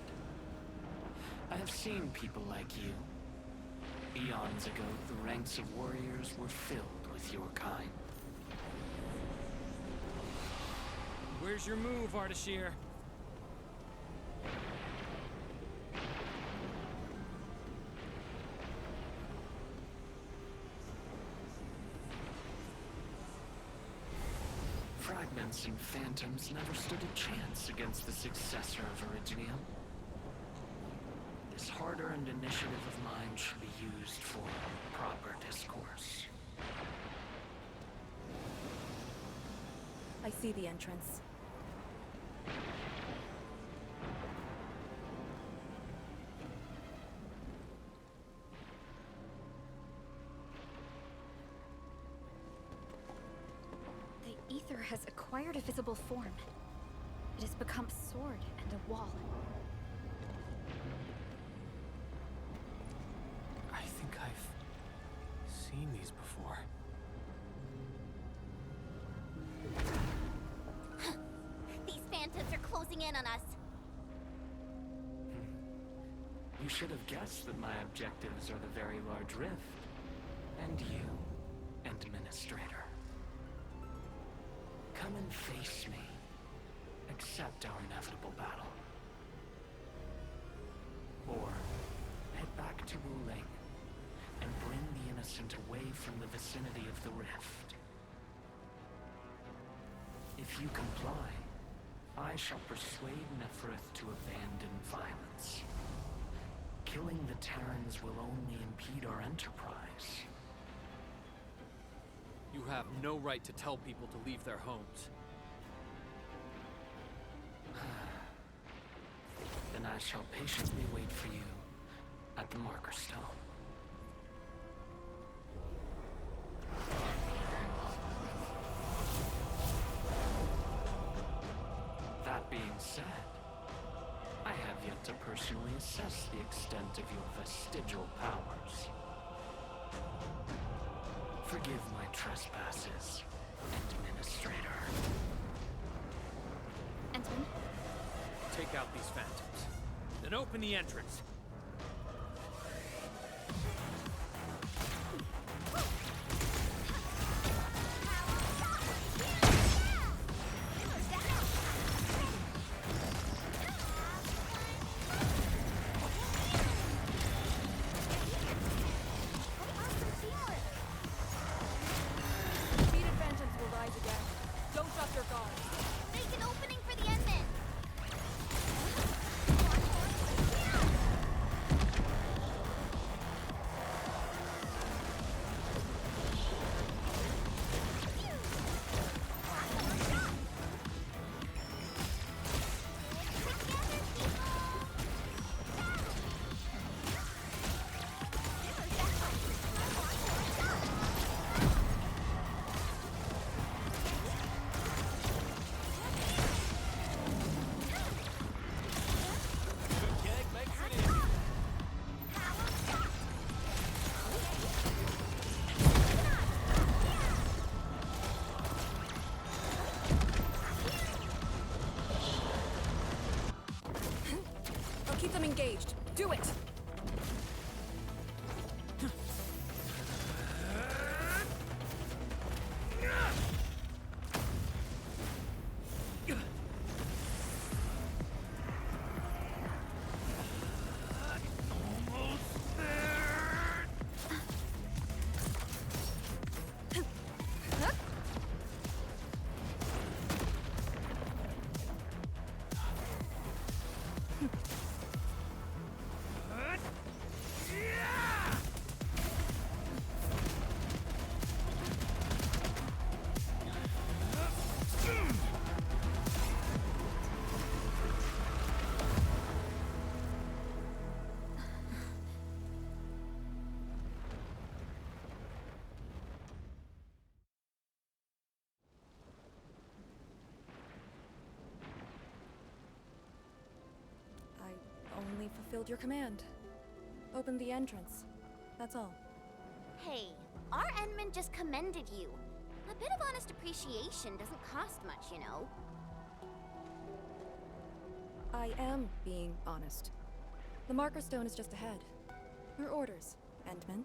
I have seen people like you. Eons ago, the ranks of warriors were filled with your kind. Where's your move, Ardashir? Fragments and phantoms never stood a chance against the successor of Originium. This hard-earned initiative of mine should be used for proper discourse. I see the entrance. The ether has acquired a visible form. It has become a sword and a wall. I think I've seen these before. These phantoms are closing in on us. You should have guessed that my objectives are the very large rift. And you, Administrator. Come and face me. Accept our inevitable battle. Or head back to Wuling and bring the innocent away from the vicinity of the rift. If you comply, I shall persuade Nefereth to abandon violence. Killing the Terrans will only impede our enterprise. You have no right to tell people to leave their homes. Then I shall patiently wait for you at the marker stone. That being said, I have yet to personally assess the extent of your vestigial powers. Forgive my trespasses, Administrator. Entman? Take out these phantoms. Then open the entrance. Defeated phantoms will rise again. Don't drop your guard. Make an opening for the Endmen. I'll keep them engaged. Do it! fulfilled your command. Opened the entrance. That's all. Hey, our Endman just commended you. A bit of honest appreciation doesn't cost much, you know. I am being honest. The marker stone is just ahead. Your orders, Endman.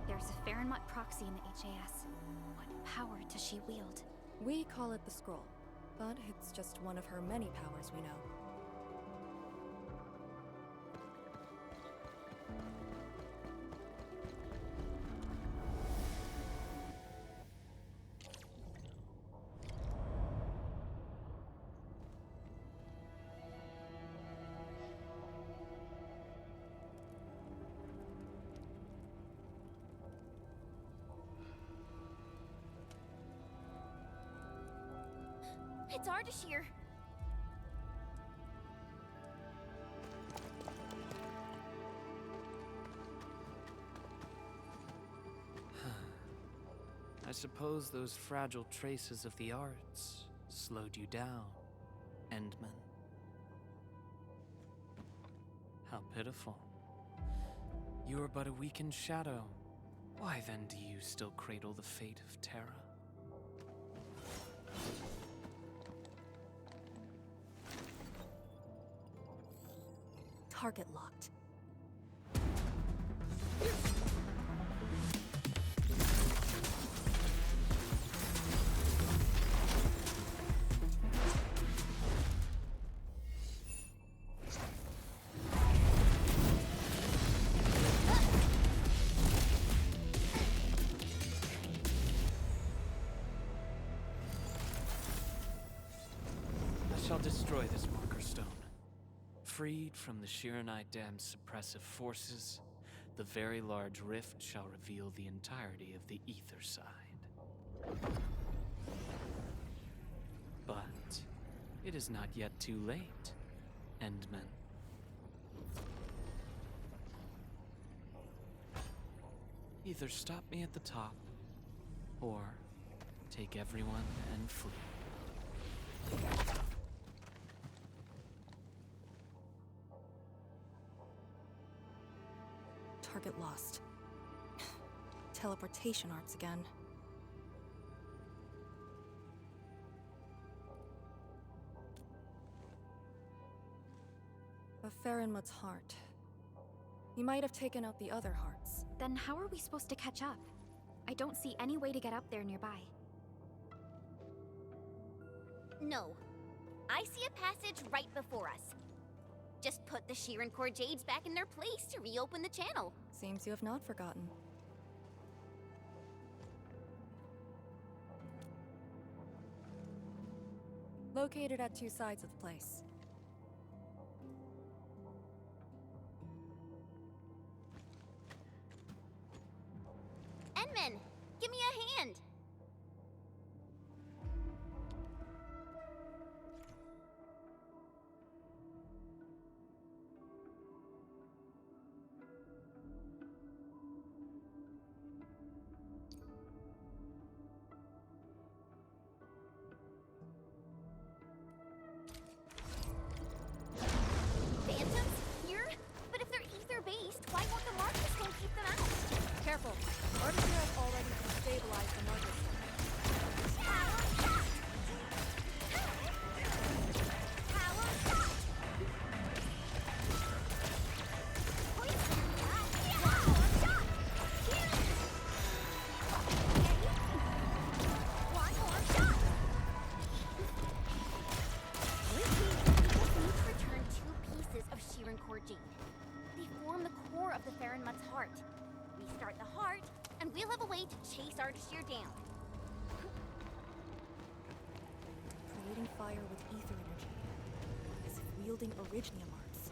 There's a Farenmut proxy in the HAS. What power does she wield? We call it the Scroll, but it's just one of her many powers we know. It's Ardashir. I suppose those fragile traces of the arts slowed you down, Endman. How pitiful. You are but a weakened shadow. Why then do you still cradle the fate of Terra? Target locked. I shall destroy this marker stone. Freed from the Shiranite Dam's suppressive forces, the very large rift shall reveal the entirety of the ether side. But it is not yet too late, Endman. Either stop me at the top, or take everyone and flee. Target lost. Teleportation arts again. A Farenmut's heart. You might have taken out the other hearts. Then how are we supposed to catch up? I don't see any way to get up there nearby. No. I see a passage right before us. Just put the Shiran Core Jades back in their place to reopen the channel. Seems you have not forgotten. Located at two sides of the place. Endman, give me a hand. wielding Orignium arts.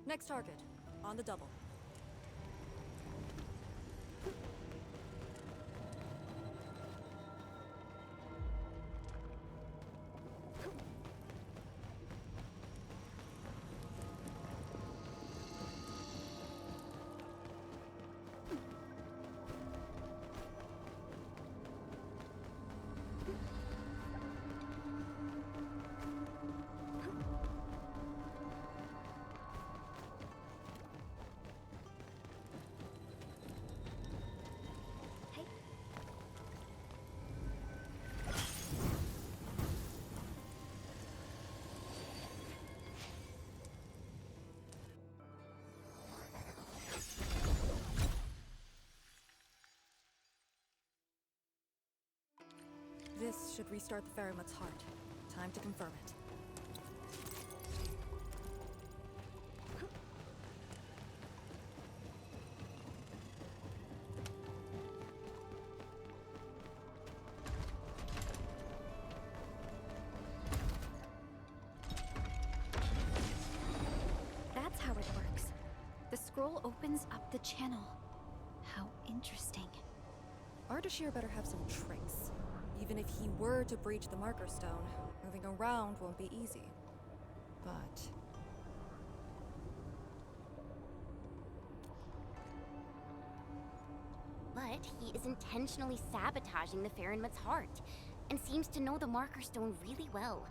Next target, on the double. This should restart the Ferryman's heart. Time to confirm it. That's how it works. The scroll opens up the channel. How interesting. Ardashir better have some tricks. Even if he were to breach the Marker Stone, moving around won't be easy. But... But he is intentionally sabotaging the Farinmut's heart, and seems to know the Marker Stone really well.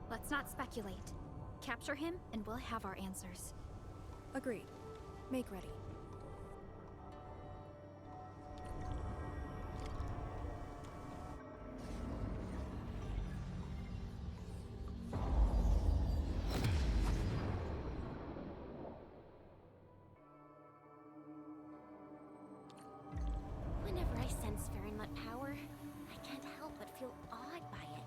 Let's not speculate. Capture him, and we'll have our answers. agreed. Make ready. Whenever I sense Farinmut power, I can't help but feel awed by it.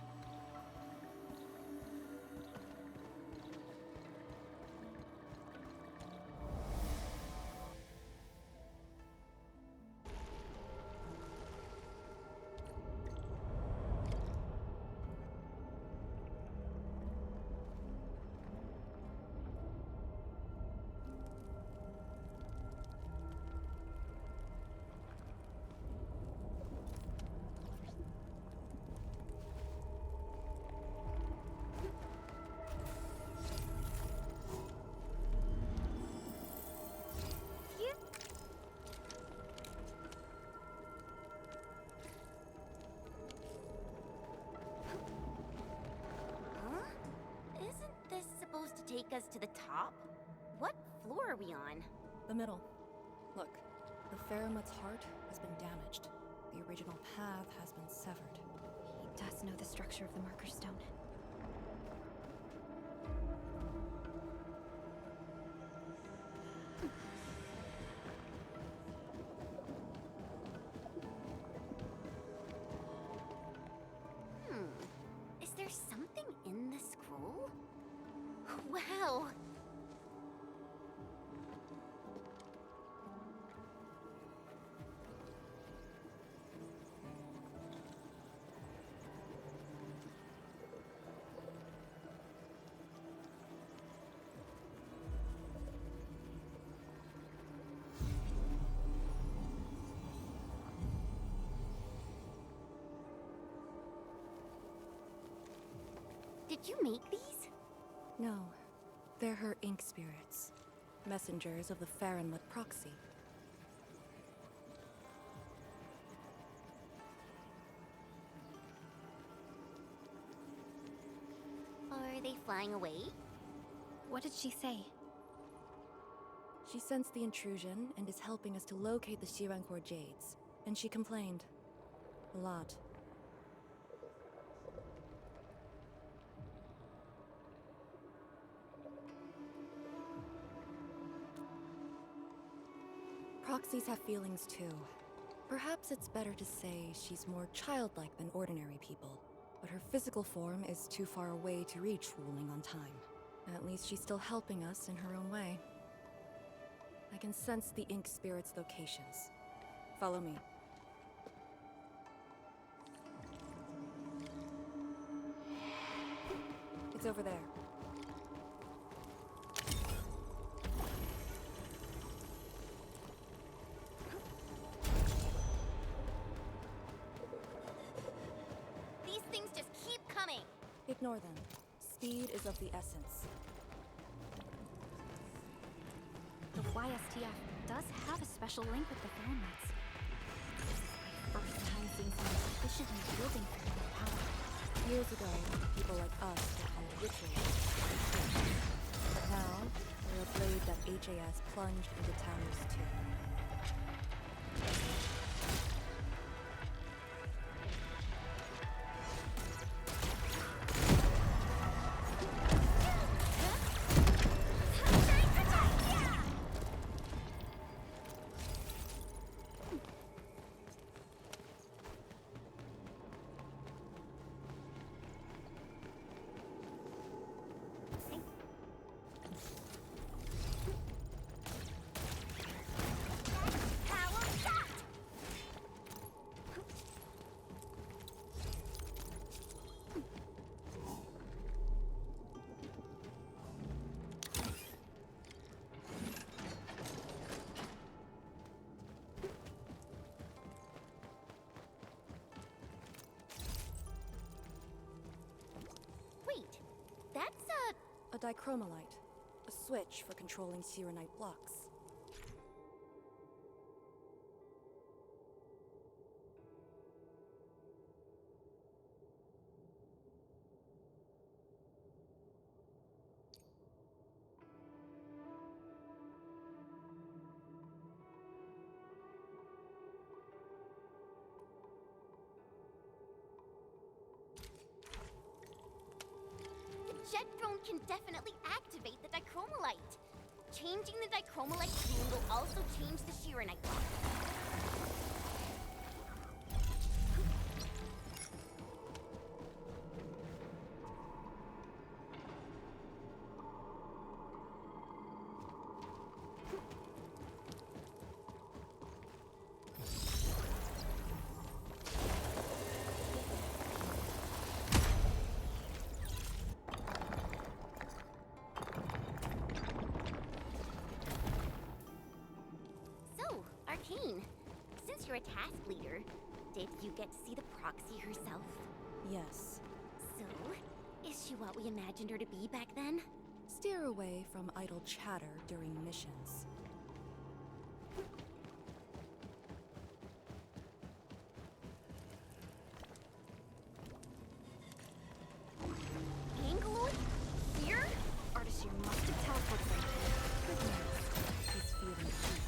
Supposed to take us to the top? What floor are we on? The middle. Look, the Faramut's heart has been damaged. The original path has been severed. He does know the structure of the Marker Stone. Is there something in the scroll? Wow! Did you make these? No. They're her ink spirits. Messengers of the Faramut proxy. Are they flying away? What did she say? She sensed the intrusion and is helping us to locate the Shirankor Jades. And she complained. A lot. Proxies have feelings too. Perhaps it's better to say she's more childlike than ordinary people. but her physical form is too far away to reach Wuling on time. At least she's still helping us in her own way. I can sense the Ink Spirit's locations. Follow me. It's over there. These things just keep coming. Ignore them. Speed is of the essence. The YSTF does have a special link with the Arknights. This is my first time seeing someone sufficiently wielding their power. Years ago, people like us were called rituals. But now, we're a blade that HAS plunged into Tao's tomb. That's a dichromolite. A switch for controlling Sirenite blocks. jet drone can definitely activate the dichromolite. Changing the dichromolite gene will also change the Shirenite block. Since you're a task leader, did you get to see the proxy herself? Yes. So, is she what we imagined her to be back then? Steer away from idle chatter during missions. Angloid? Here? Artisan must have teleported them. Good news. He's feeling heat.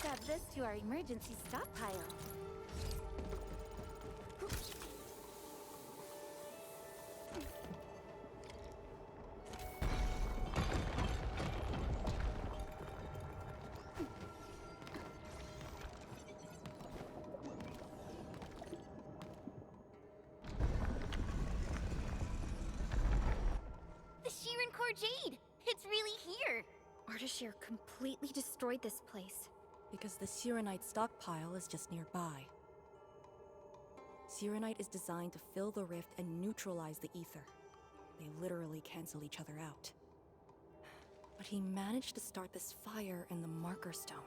Let's add this to our emergency stockpile. The Sheeran Core Jade! It's really here! Ardashir completely destroyed this place. Because the Sirenite stockpile is just nearby. Sirenite is designed to fill the rift and neutralize the ether. They literally cancel each other out. But he managed to start this fire in the Marker Stone.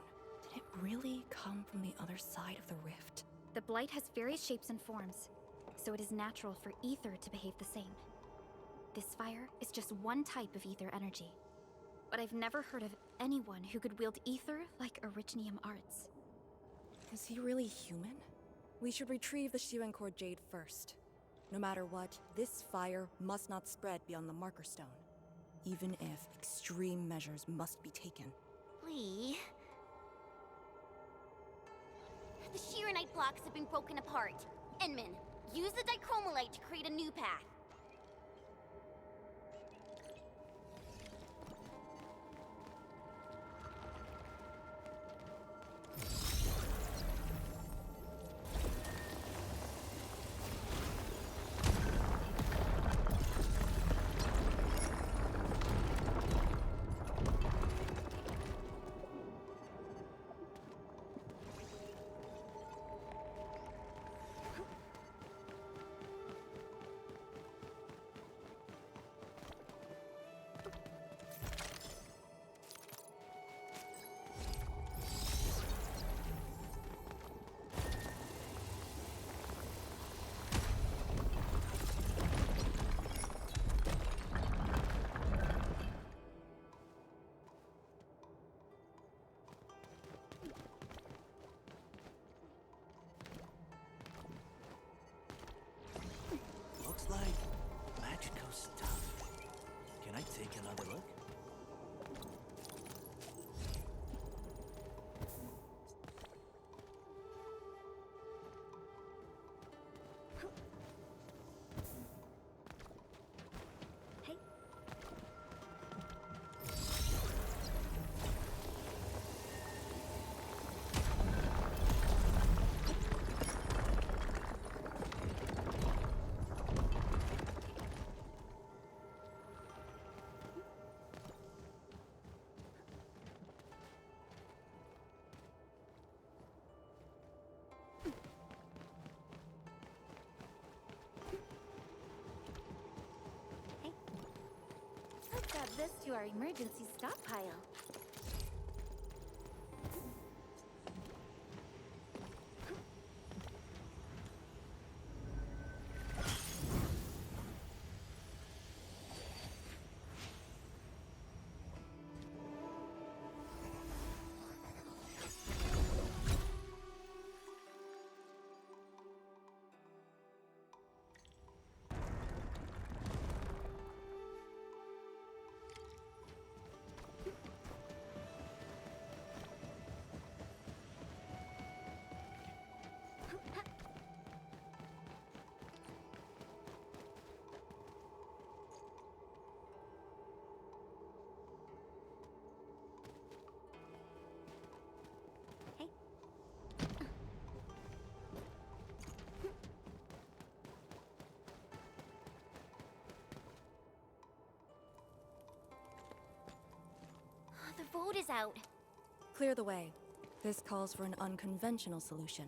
Did it really come from the other side of the rift? The Blight has various shapes and forms, so it is natural for ether to behave the same. This fire is just one type of ether energy. But I've never heard of anyone who could wield ether like Arichnium arts. Is he really human? We should retrieve the Shiren Core Jade first. No matter what, this fire must not spread beyond the Marker Stone, even if extreme measures must be taken. The Sheeranite blocks have been broken apart. Enman, use the dichromolite to create a new path. Looks like magical stuff. Can I take another look? Let's add this to our emergency stockpile. The vote is out. Clear the way. This calls for an unconventional solution.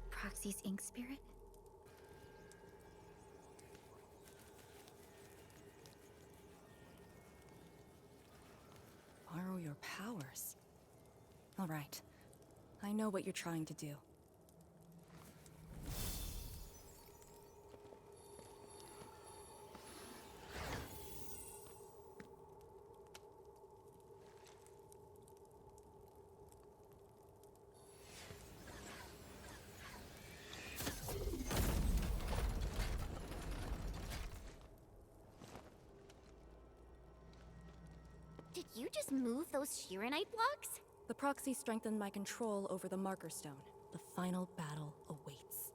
Proxy's ink spirit? Borrow your powers. All right. I know what you're trying to do. you just move those Shirenite blocks? The proxy strengthened my control over the marker stone. The final battle awaits.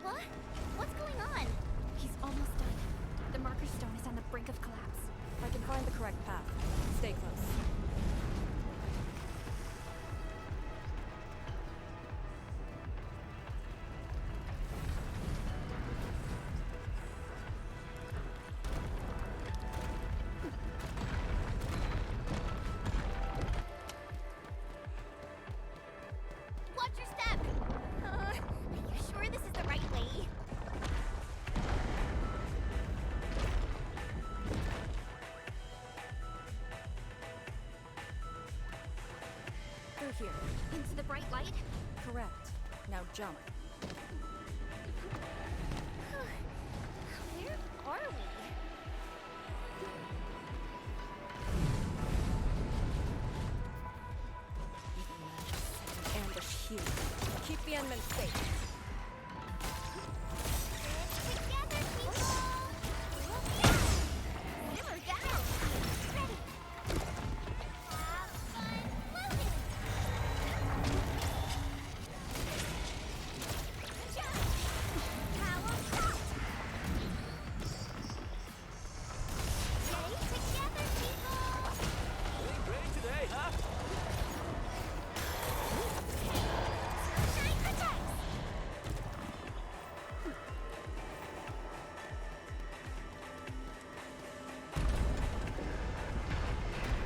What? What's going on? He's almost done. The marker stone is on the brink of collapse. I can find the correct path. Stay close. Watch your step! Are you sure this is the right way? Through here. Into the bright light? Correct. Now jump. Where are we? Ambush here. Keep the Endmen safe. Together, people! Simmer down! Ready! Have fun floating! Jump! Power pop! Stay together, people! Ready today, huh? Sunshine protects!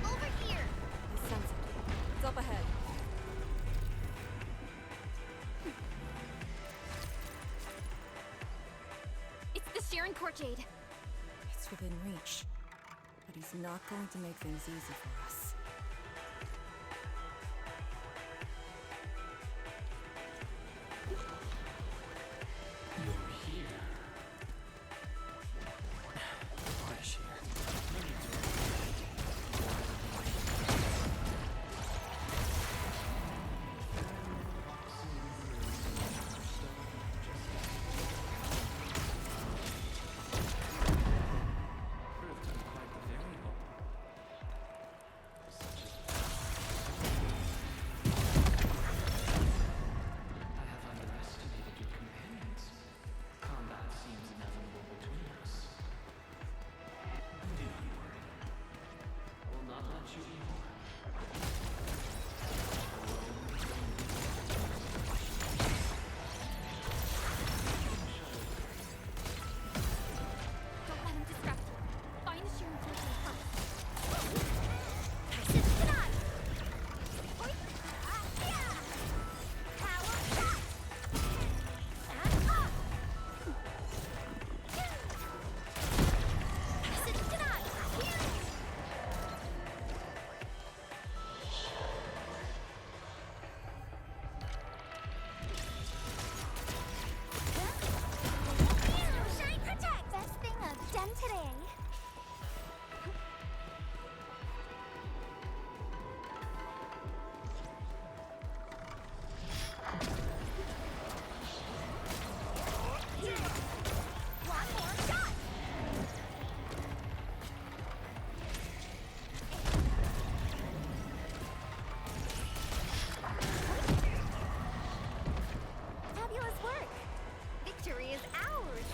Over here! I sense it. It's up ahead. It's the Sharon Corjade. It's within reach. But he's not going to make things easy for us. You're here. Fresh here. No need to proved to be quite the variable. Such as I have underestimated your companions. Combat seems inevitable between us. Do not worry. I will not let you be more. Don't let him distract you. Find the Sharon Corjade first. Tonight! Oi! Yeah! Power shot! And up! Tonight! Shine protect! Best thing I've done today. One more shot! Fabulous work! Victory is ours!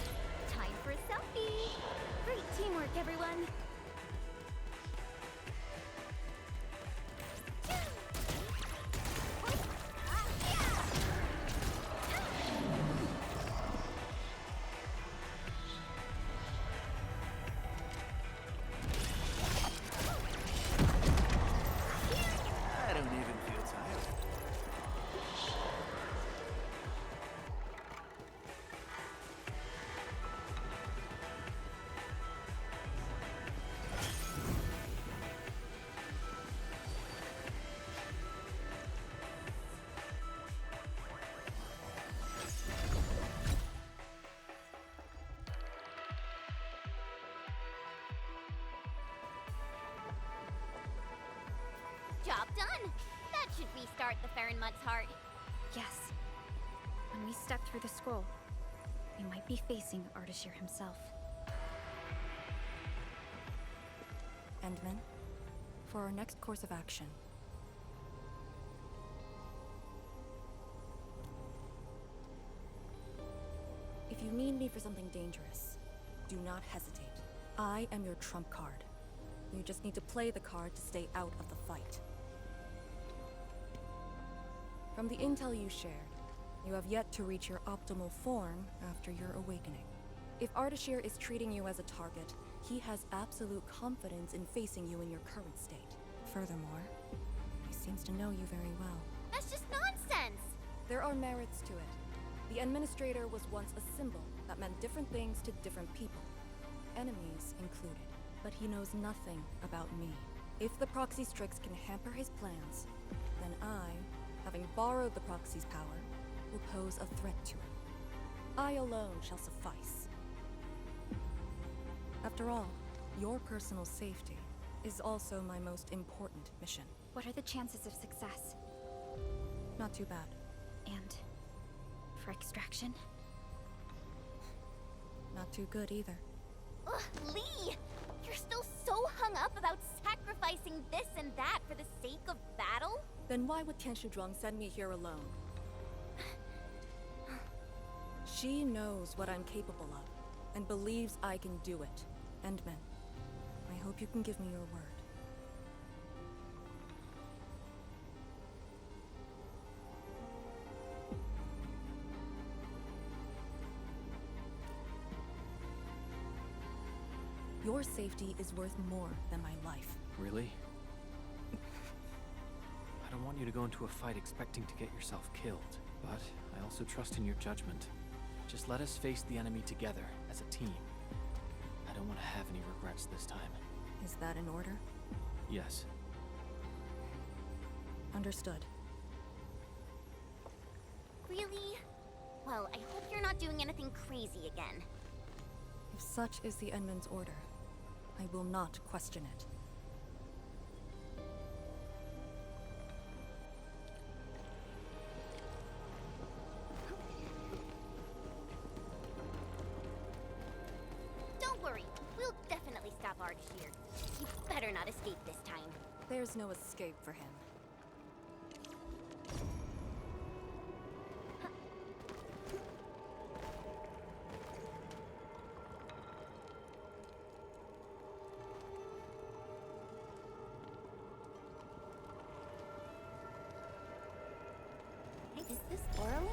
Time for a selfie! Great teamwork, everyone! I don't even feel tired. Job done. That should restart the Farenmut's heart. Yes. When we step through the scroll, we might be facing Ardashir himself. Endman, for our next course of action, if you need me for something dangerous, do not hesitate. I am your trump card. You just need to play the card to stay out of the fight. From the intel you shared, you have yet to reach your optimal form after your awakening. If Ardashir is treating you as a target, he has absolute confidence in facing you in your current state. Furthermore, he seems to know you very well. That's just nonsense! There are merits to it. The Administrator was once a symbol that meant different things to different people, enemies included. But he knows nothing about me. If the Proxy Strix can hamper his plans, then I, having borrowed the Proxy's power, will pose a threat to him. I alone shall suffice. After all, your personal safety is also my most important mission. What are the chances of success? Not too bad. And for extraction? Not too good either. Ugh, Lee! You're still so hung up about sacrificing this and that for the sake of battle? Then why would Tian Shudrong send me here alone? She knows what I'm capable of, and believes I can do it. Endman, I hope you can give me your word. Your safety is worth more than my life. Really? I don't want you to go into a fight expecting to get yourself killed, but I also trust in your judgment. Just let us face the enemy together, as a team. I don't want to have any regrets this time. Is that in order? Yes. Understood. Really? Well, I hope you're not doing anything crazy again. If such is the Endman's order, I will not question it. Don't worry, we'll definitely stop Ardashir. You better not escape this time. There's no escape for him. Is this Oraline?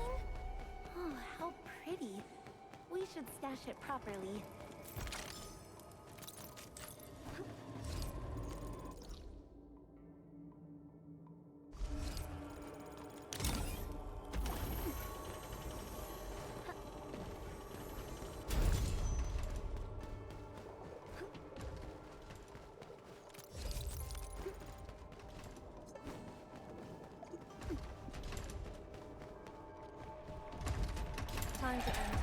Oh, how pretty. We should stash it properly. Time to end.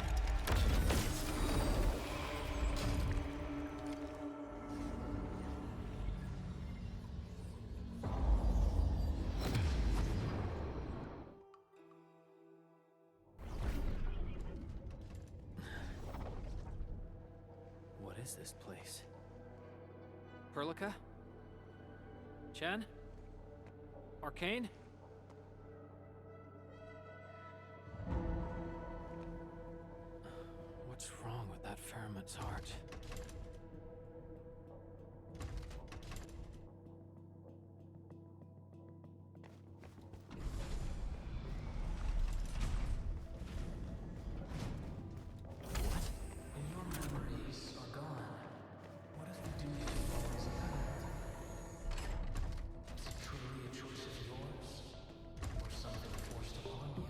What is this place? Perlica? Chen? Arcane? What's wrong with that Faramut's heart? And your memories are gone. What if the duty you've always upheld? Is it truly a choice of yours? Or something forced upon you?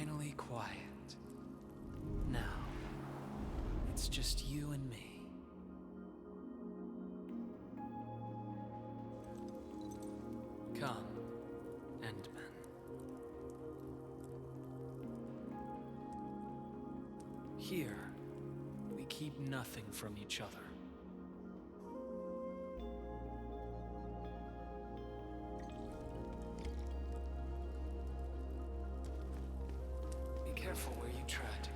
finally quiet. Now, it's just you and me. Come, Endman. Here, we keep nothing from each other. Be careful where you tread.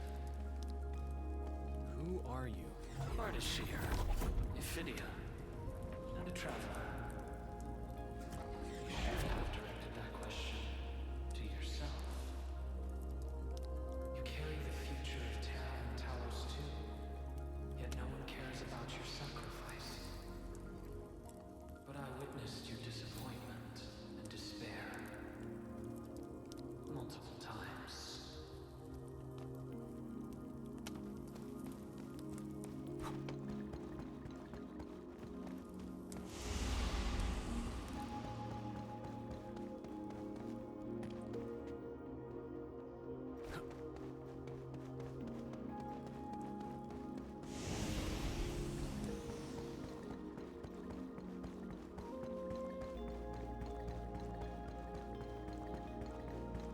Who are you? Ardashir, Ephidia, and a traveler. You should have directed that question to yourself. You carry the future of Terra and Talos too, yet no one cares about your sacrifice. But I witnessed your disappointment and despair multiple times.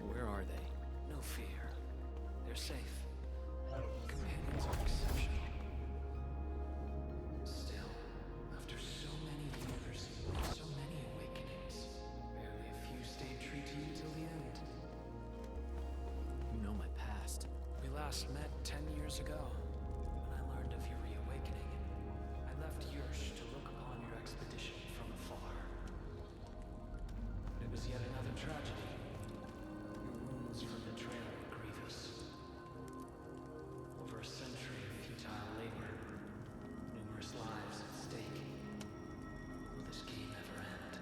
Where are they? No fear. They're safe. Companions are exceptional. Still, after so many years, so many awakenings, barely a few stayed true to you till the end. You know my past. We last met 10 years ago, when I learned of your reawakening. I left Yursh to look upon your expedition from afar. It was yet another tragedy. Your wounds from betrayal were grievous. Over a century of futile labor, numerous lives at stake. Will this game ever end?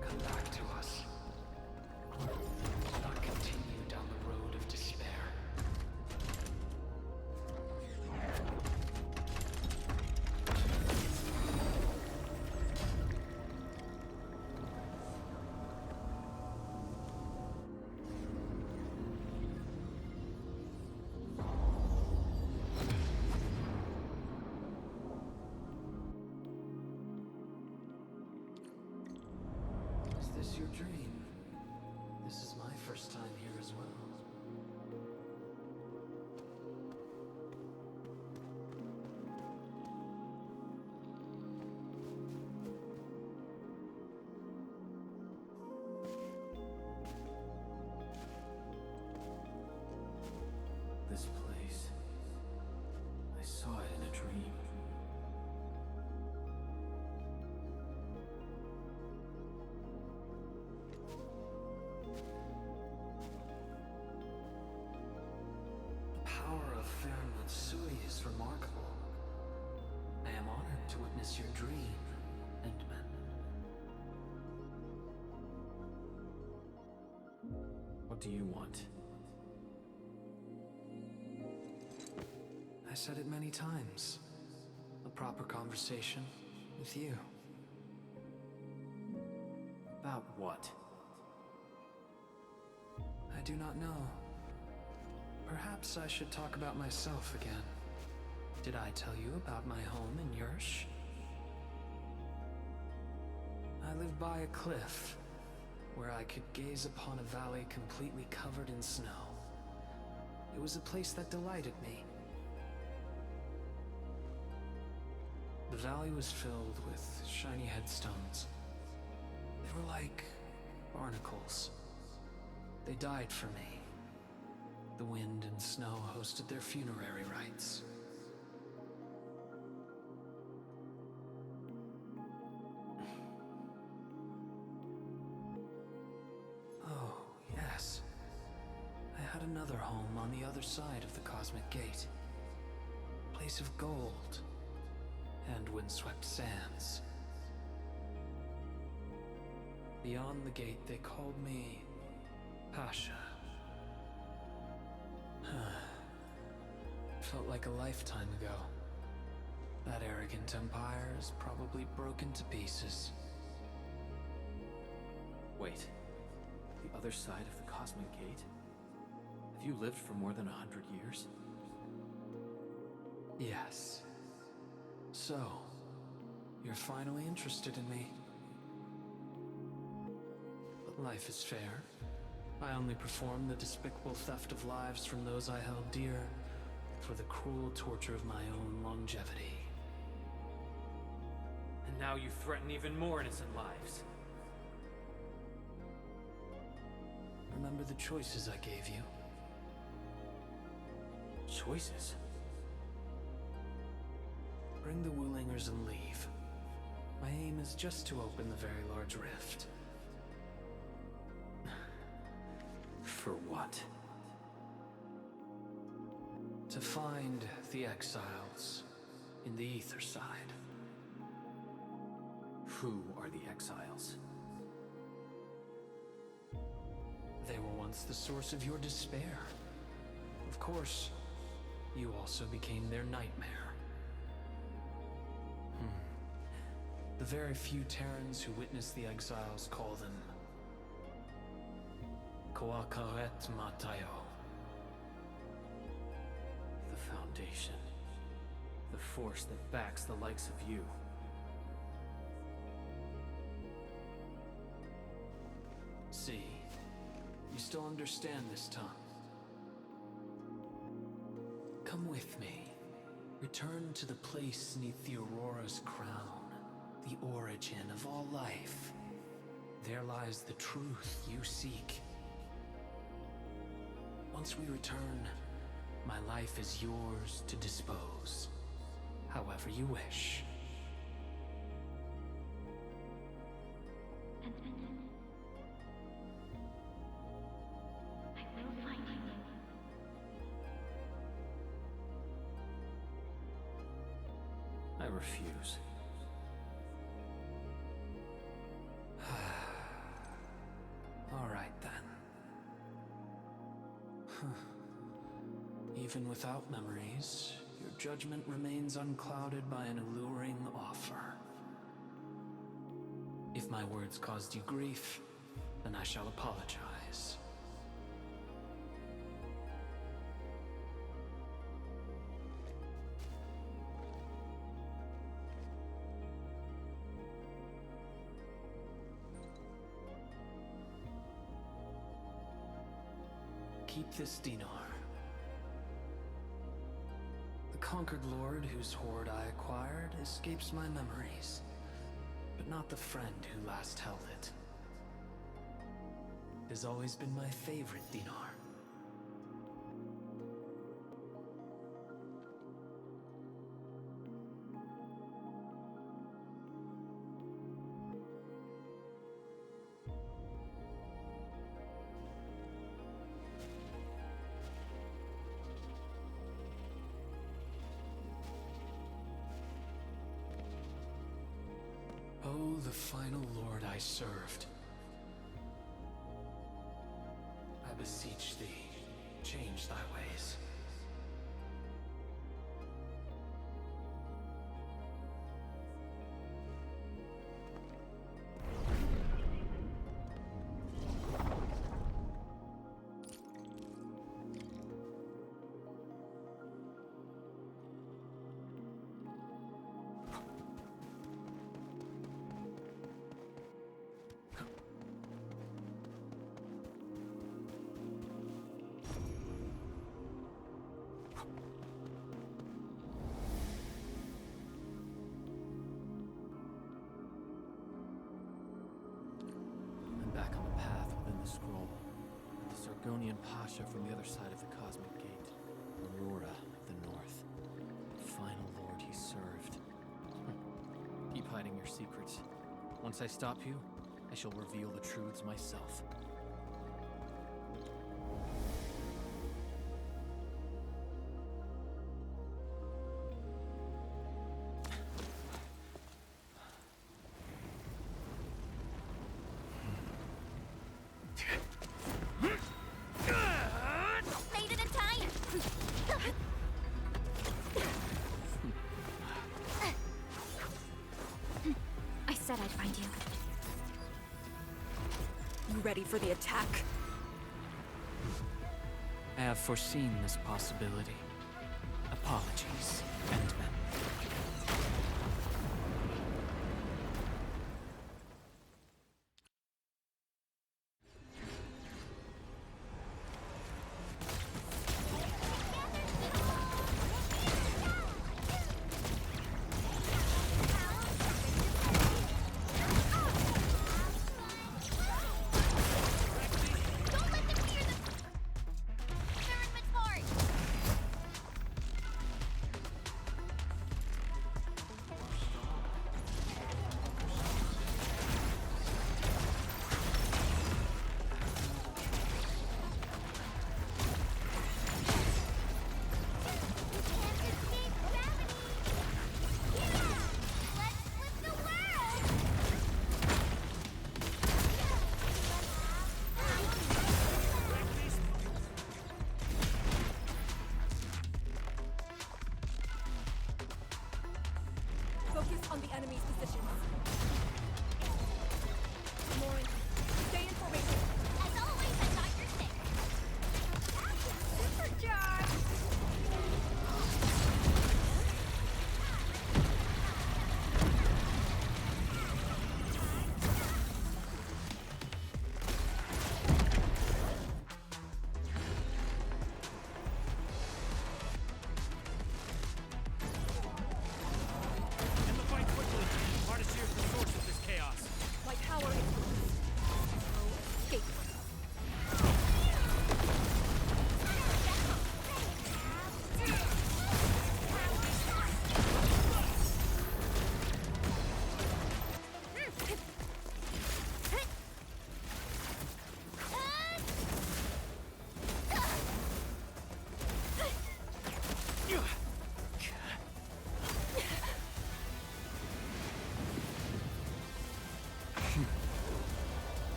Come back to us. Do not continue down the road of despair. Is this your dream? This is my first time here as well. This place. I saw it in a dream. The power of Faron Matsui is remarkable. I am honored to witness your dream, Endman. What do you want? I said it many times. A proper conversation with you. About what? I do not know. Perhaps I should talk about myself again. Did I tell you about my home in Yursh? I lived by a cliff, where I could gaze upon a valley completely covered in snow. It was a place that delighted me. The valley was filled with shiny headstones. They were like barnacles. They died for me. The wind and snow hosted their funerary rites. Oh, yes. another home on the other side of the Cosmic Gate. Place of gold and windswept sands. Beyond the gate, they called me Pasha. Felt like a lifetime ago. That arrogant empire is probably broken to pieces. Wait, the other side of the Cosmic Gate? Have you lived for more than 100 years? Yes. So, you're finally interested in me. But life is fair. I only perform the despicable theft of lives from those I held dear for the cruel torture of my own longevity. And now you threaten even more innocent lives. Remember the choices I gave you? Choices? Bring the Wulingers and leave. My aim is just to open the very large rift. For what? To find the exiles in the Ether side. Who are the exiles? They were once the source of your despair. Of course, you also became their nightmare. The very few Terrans who witnessed the exiles call them Koakaret Matayo. The Foundation. The force that backs the likes of you. See, you still understand this tongue. Come with me. Return to the place neath the Aurora's crown, the origin of all life. There lies the truth you seek. Once we return, my life is yours to dispose, however you wish. I will find you. I refuse. All right, then. Even without memories, your judgment remains unclouded by an alluring offer. If my words caused you grief, then I shall apologize. Keep this dinar. The conquered lord whose hoard I acquired escapes my memories, but not the friend who last held it. It has always been my favorite dinar. Oh, the final lord I served. I beseech thee, change thy ways. I'm back on the path within the scroll. The Sargonian Pasha from the other side of the Cosmic Gate. Aurora of the North. The final lord he served. Keep hiding your secrets. Once I stop you, I shall reveal the truths myself. said I'd find you. You ready for the attack? I have foreseen this possibility. Apologies, Endman. Focus on the enemy's positions. Lauren, stay in formation. As always, I got your six. Supercharged! End the fight quickly. Artist here's the source of this chaos. My power is no escape.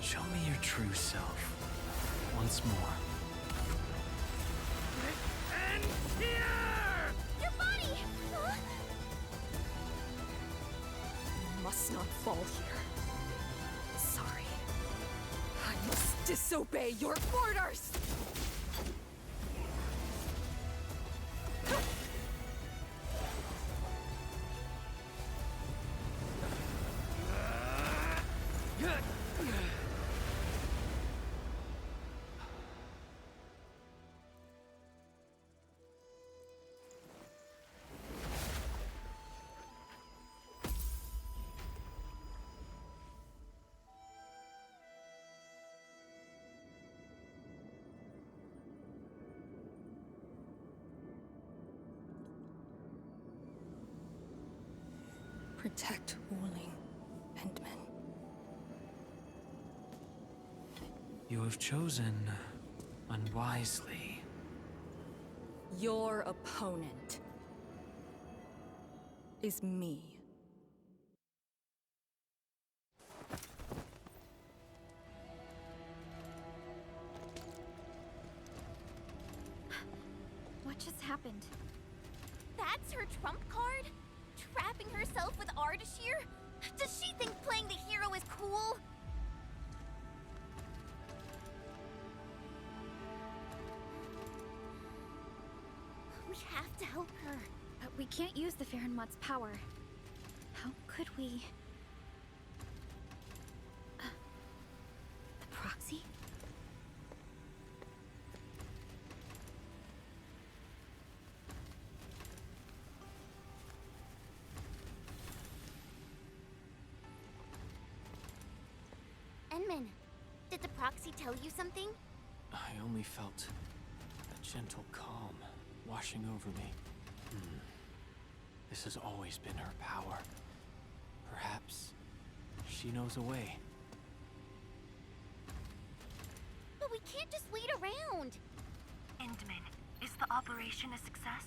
Show me your true self. Once more. Your body! Huh? You must not fall here. Sorry. I must disobey your orders! Protect Wuling, Endman. You have chosen unwisely. Your opponent is me. What just happened? That's her trump card? Trapping herself with Ardashir? Does she think playing the hero is cool? We have to help her. But we can't use the Farenmot's power. How could we... the proxy? Enman, did the proxy tell you something? I only felt a gentle calm. washing over me. This has always been her power. Perhaps she knows a way. But we can't just wait around. Endman, is the operation a success?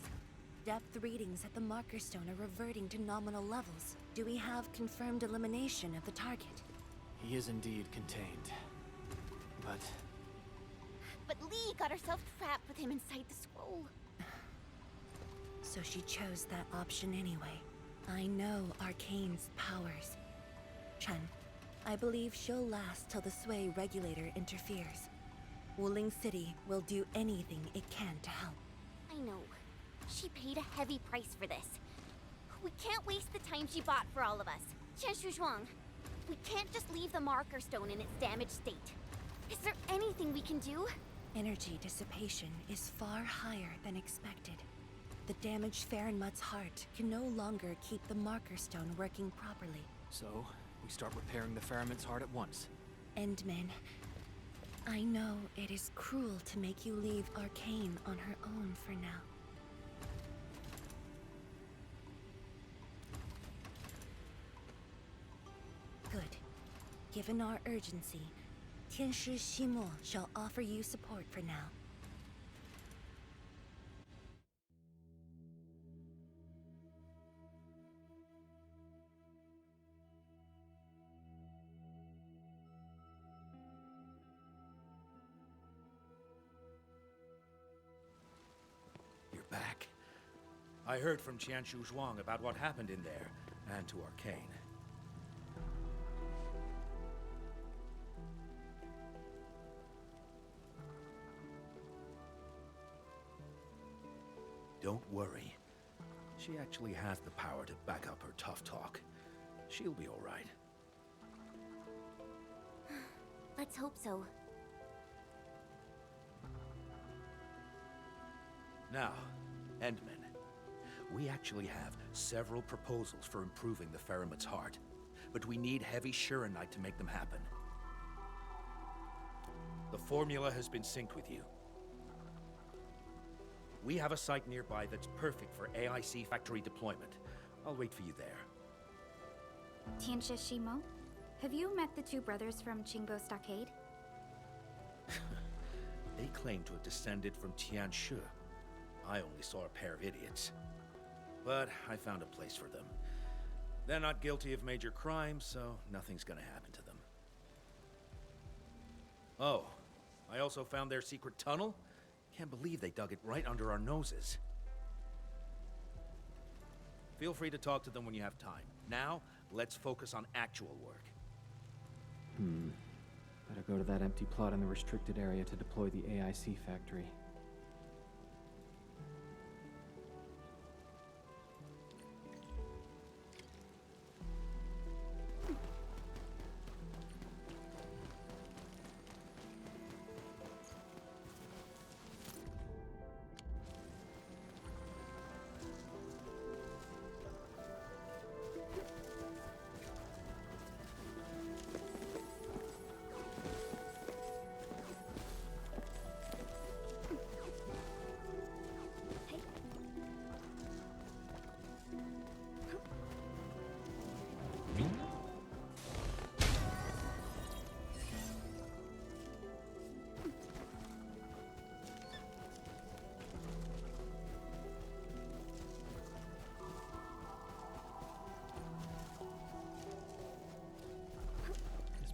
Depth readings at the marker stone are reverting to nominal levels. Do we have confirmed elimination of the target? He is indeed contained. But Lee got herself trapped with him inside the scroll. So she chose that option anyway. I know Arcane's powers. Chen, I believe she'll last till the Sway regulator interferes. Wuling City will do anything it can to help. I know. She paid a heavy price for this. We can't waste the time she bought for all of us. Chen Shuzhuang, we can't just leave the marker stone in its damaged state. Is there anything we can do? Energy dissipation is far higher than expected. The damaged Farenmut's heart can no longer keep the marker stone working properly. so, we start repairing the Faramut's heart at once. Endman, I know it is cruel to make you leave Arcane on her own for now. Good. Given our urgency, Tianshi Ximo shall offer you support for now. You're back. I heard from Qianshu Zhuang about what happened in there, and to Arcane. Don't worry. She actually has the power to back up her tough talk. She'll be all right. Let's hope so. Now, Endman, we actually have several proposals for improving the Faramut's heart, but we need heavy Shurenite to make them happen. The formula has been synced with you. We have a site nearby that's perfect for AIC factory deployment. I'll wait for you there. Tianxia Shimo, have you met the two brothers from Qingbo Stockade? They claim to have descended from Tianshu. I only saw a pair of idiots. But I found a place for them. They're not guilty of major crimes, so nothing's gonna happen to them. Oh, I also found their secret tunnel. Can't believe they dug it right under our noses. Feel free to talk to them when you have time. Now, let's focus on actual work. Better go to that empty plot in the restricted area to deploy the AIC factory.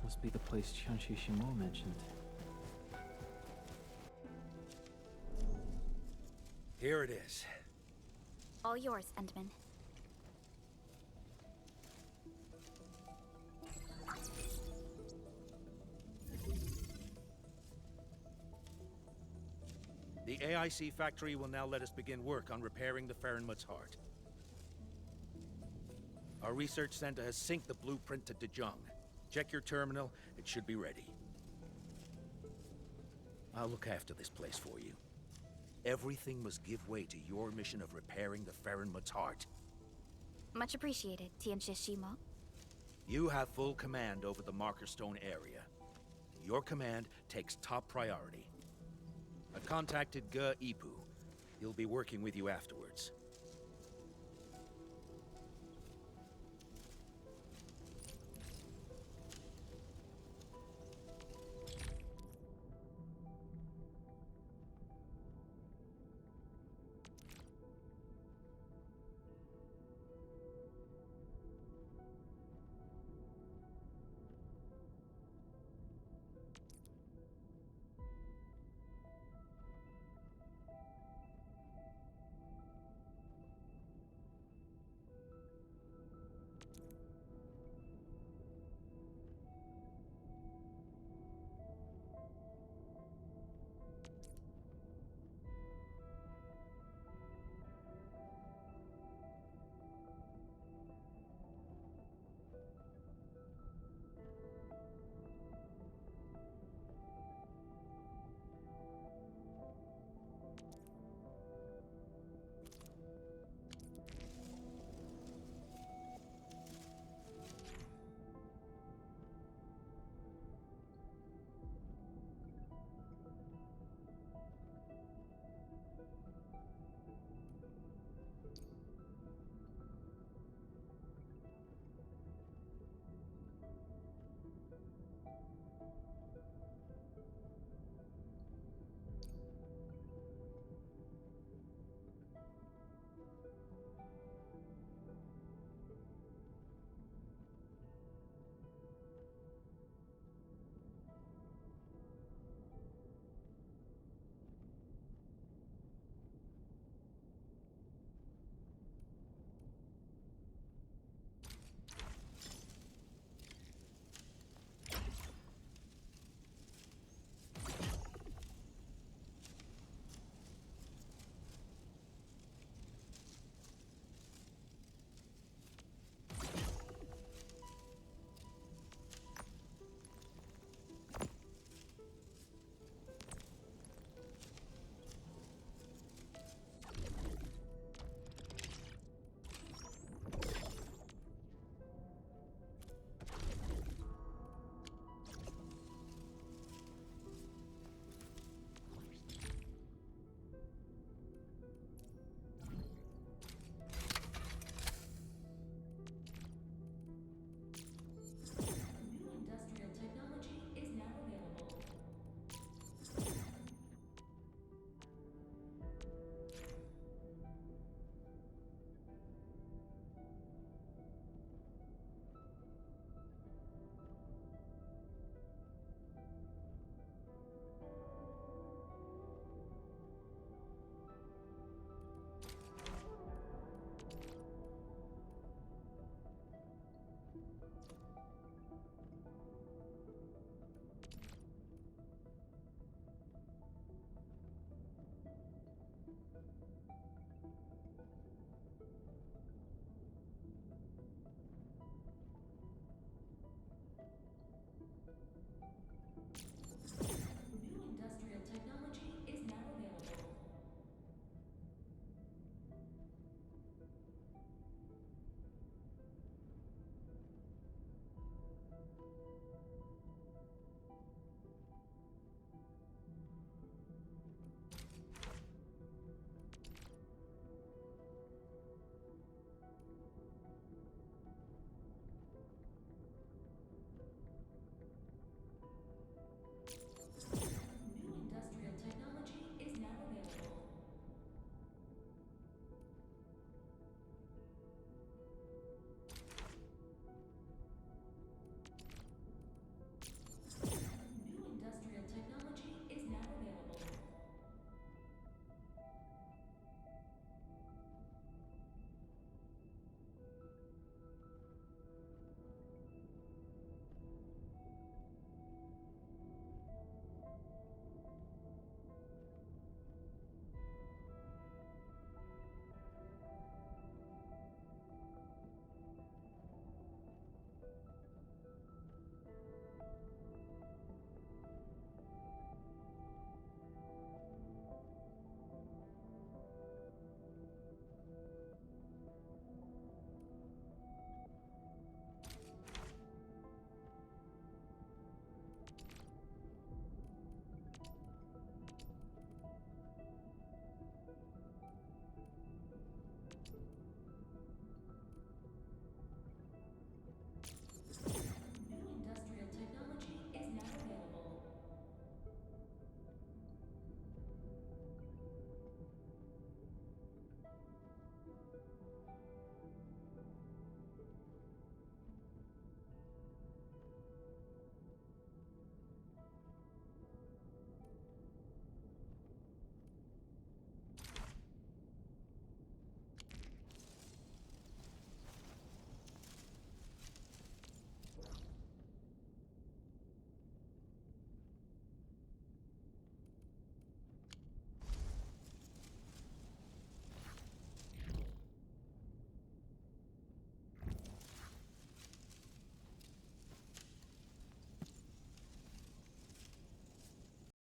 Must be the place Qianshi Shimo mentioned. Here it is. All yours, Endman. The AIC factory will now let us begin work on repairing the Farenmut's heart. Our research center has synced the blueprint to Dejong. Check your terminal, it should be ready. I'll look after this place for you. Everything must give way to your mission of repairing the Farenmut's heart. Much appreciated, Tianxia Shimo. You have full command over the Marker Stone area. Your command takes top priority. I've contacted Ge Ipu. He'll be working with you afterwards.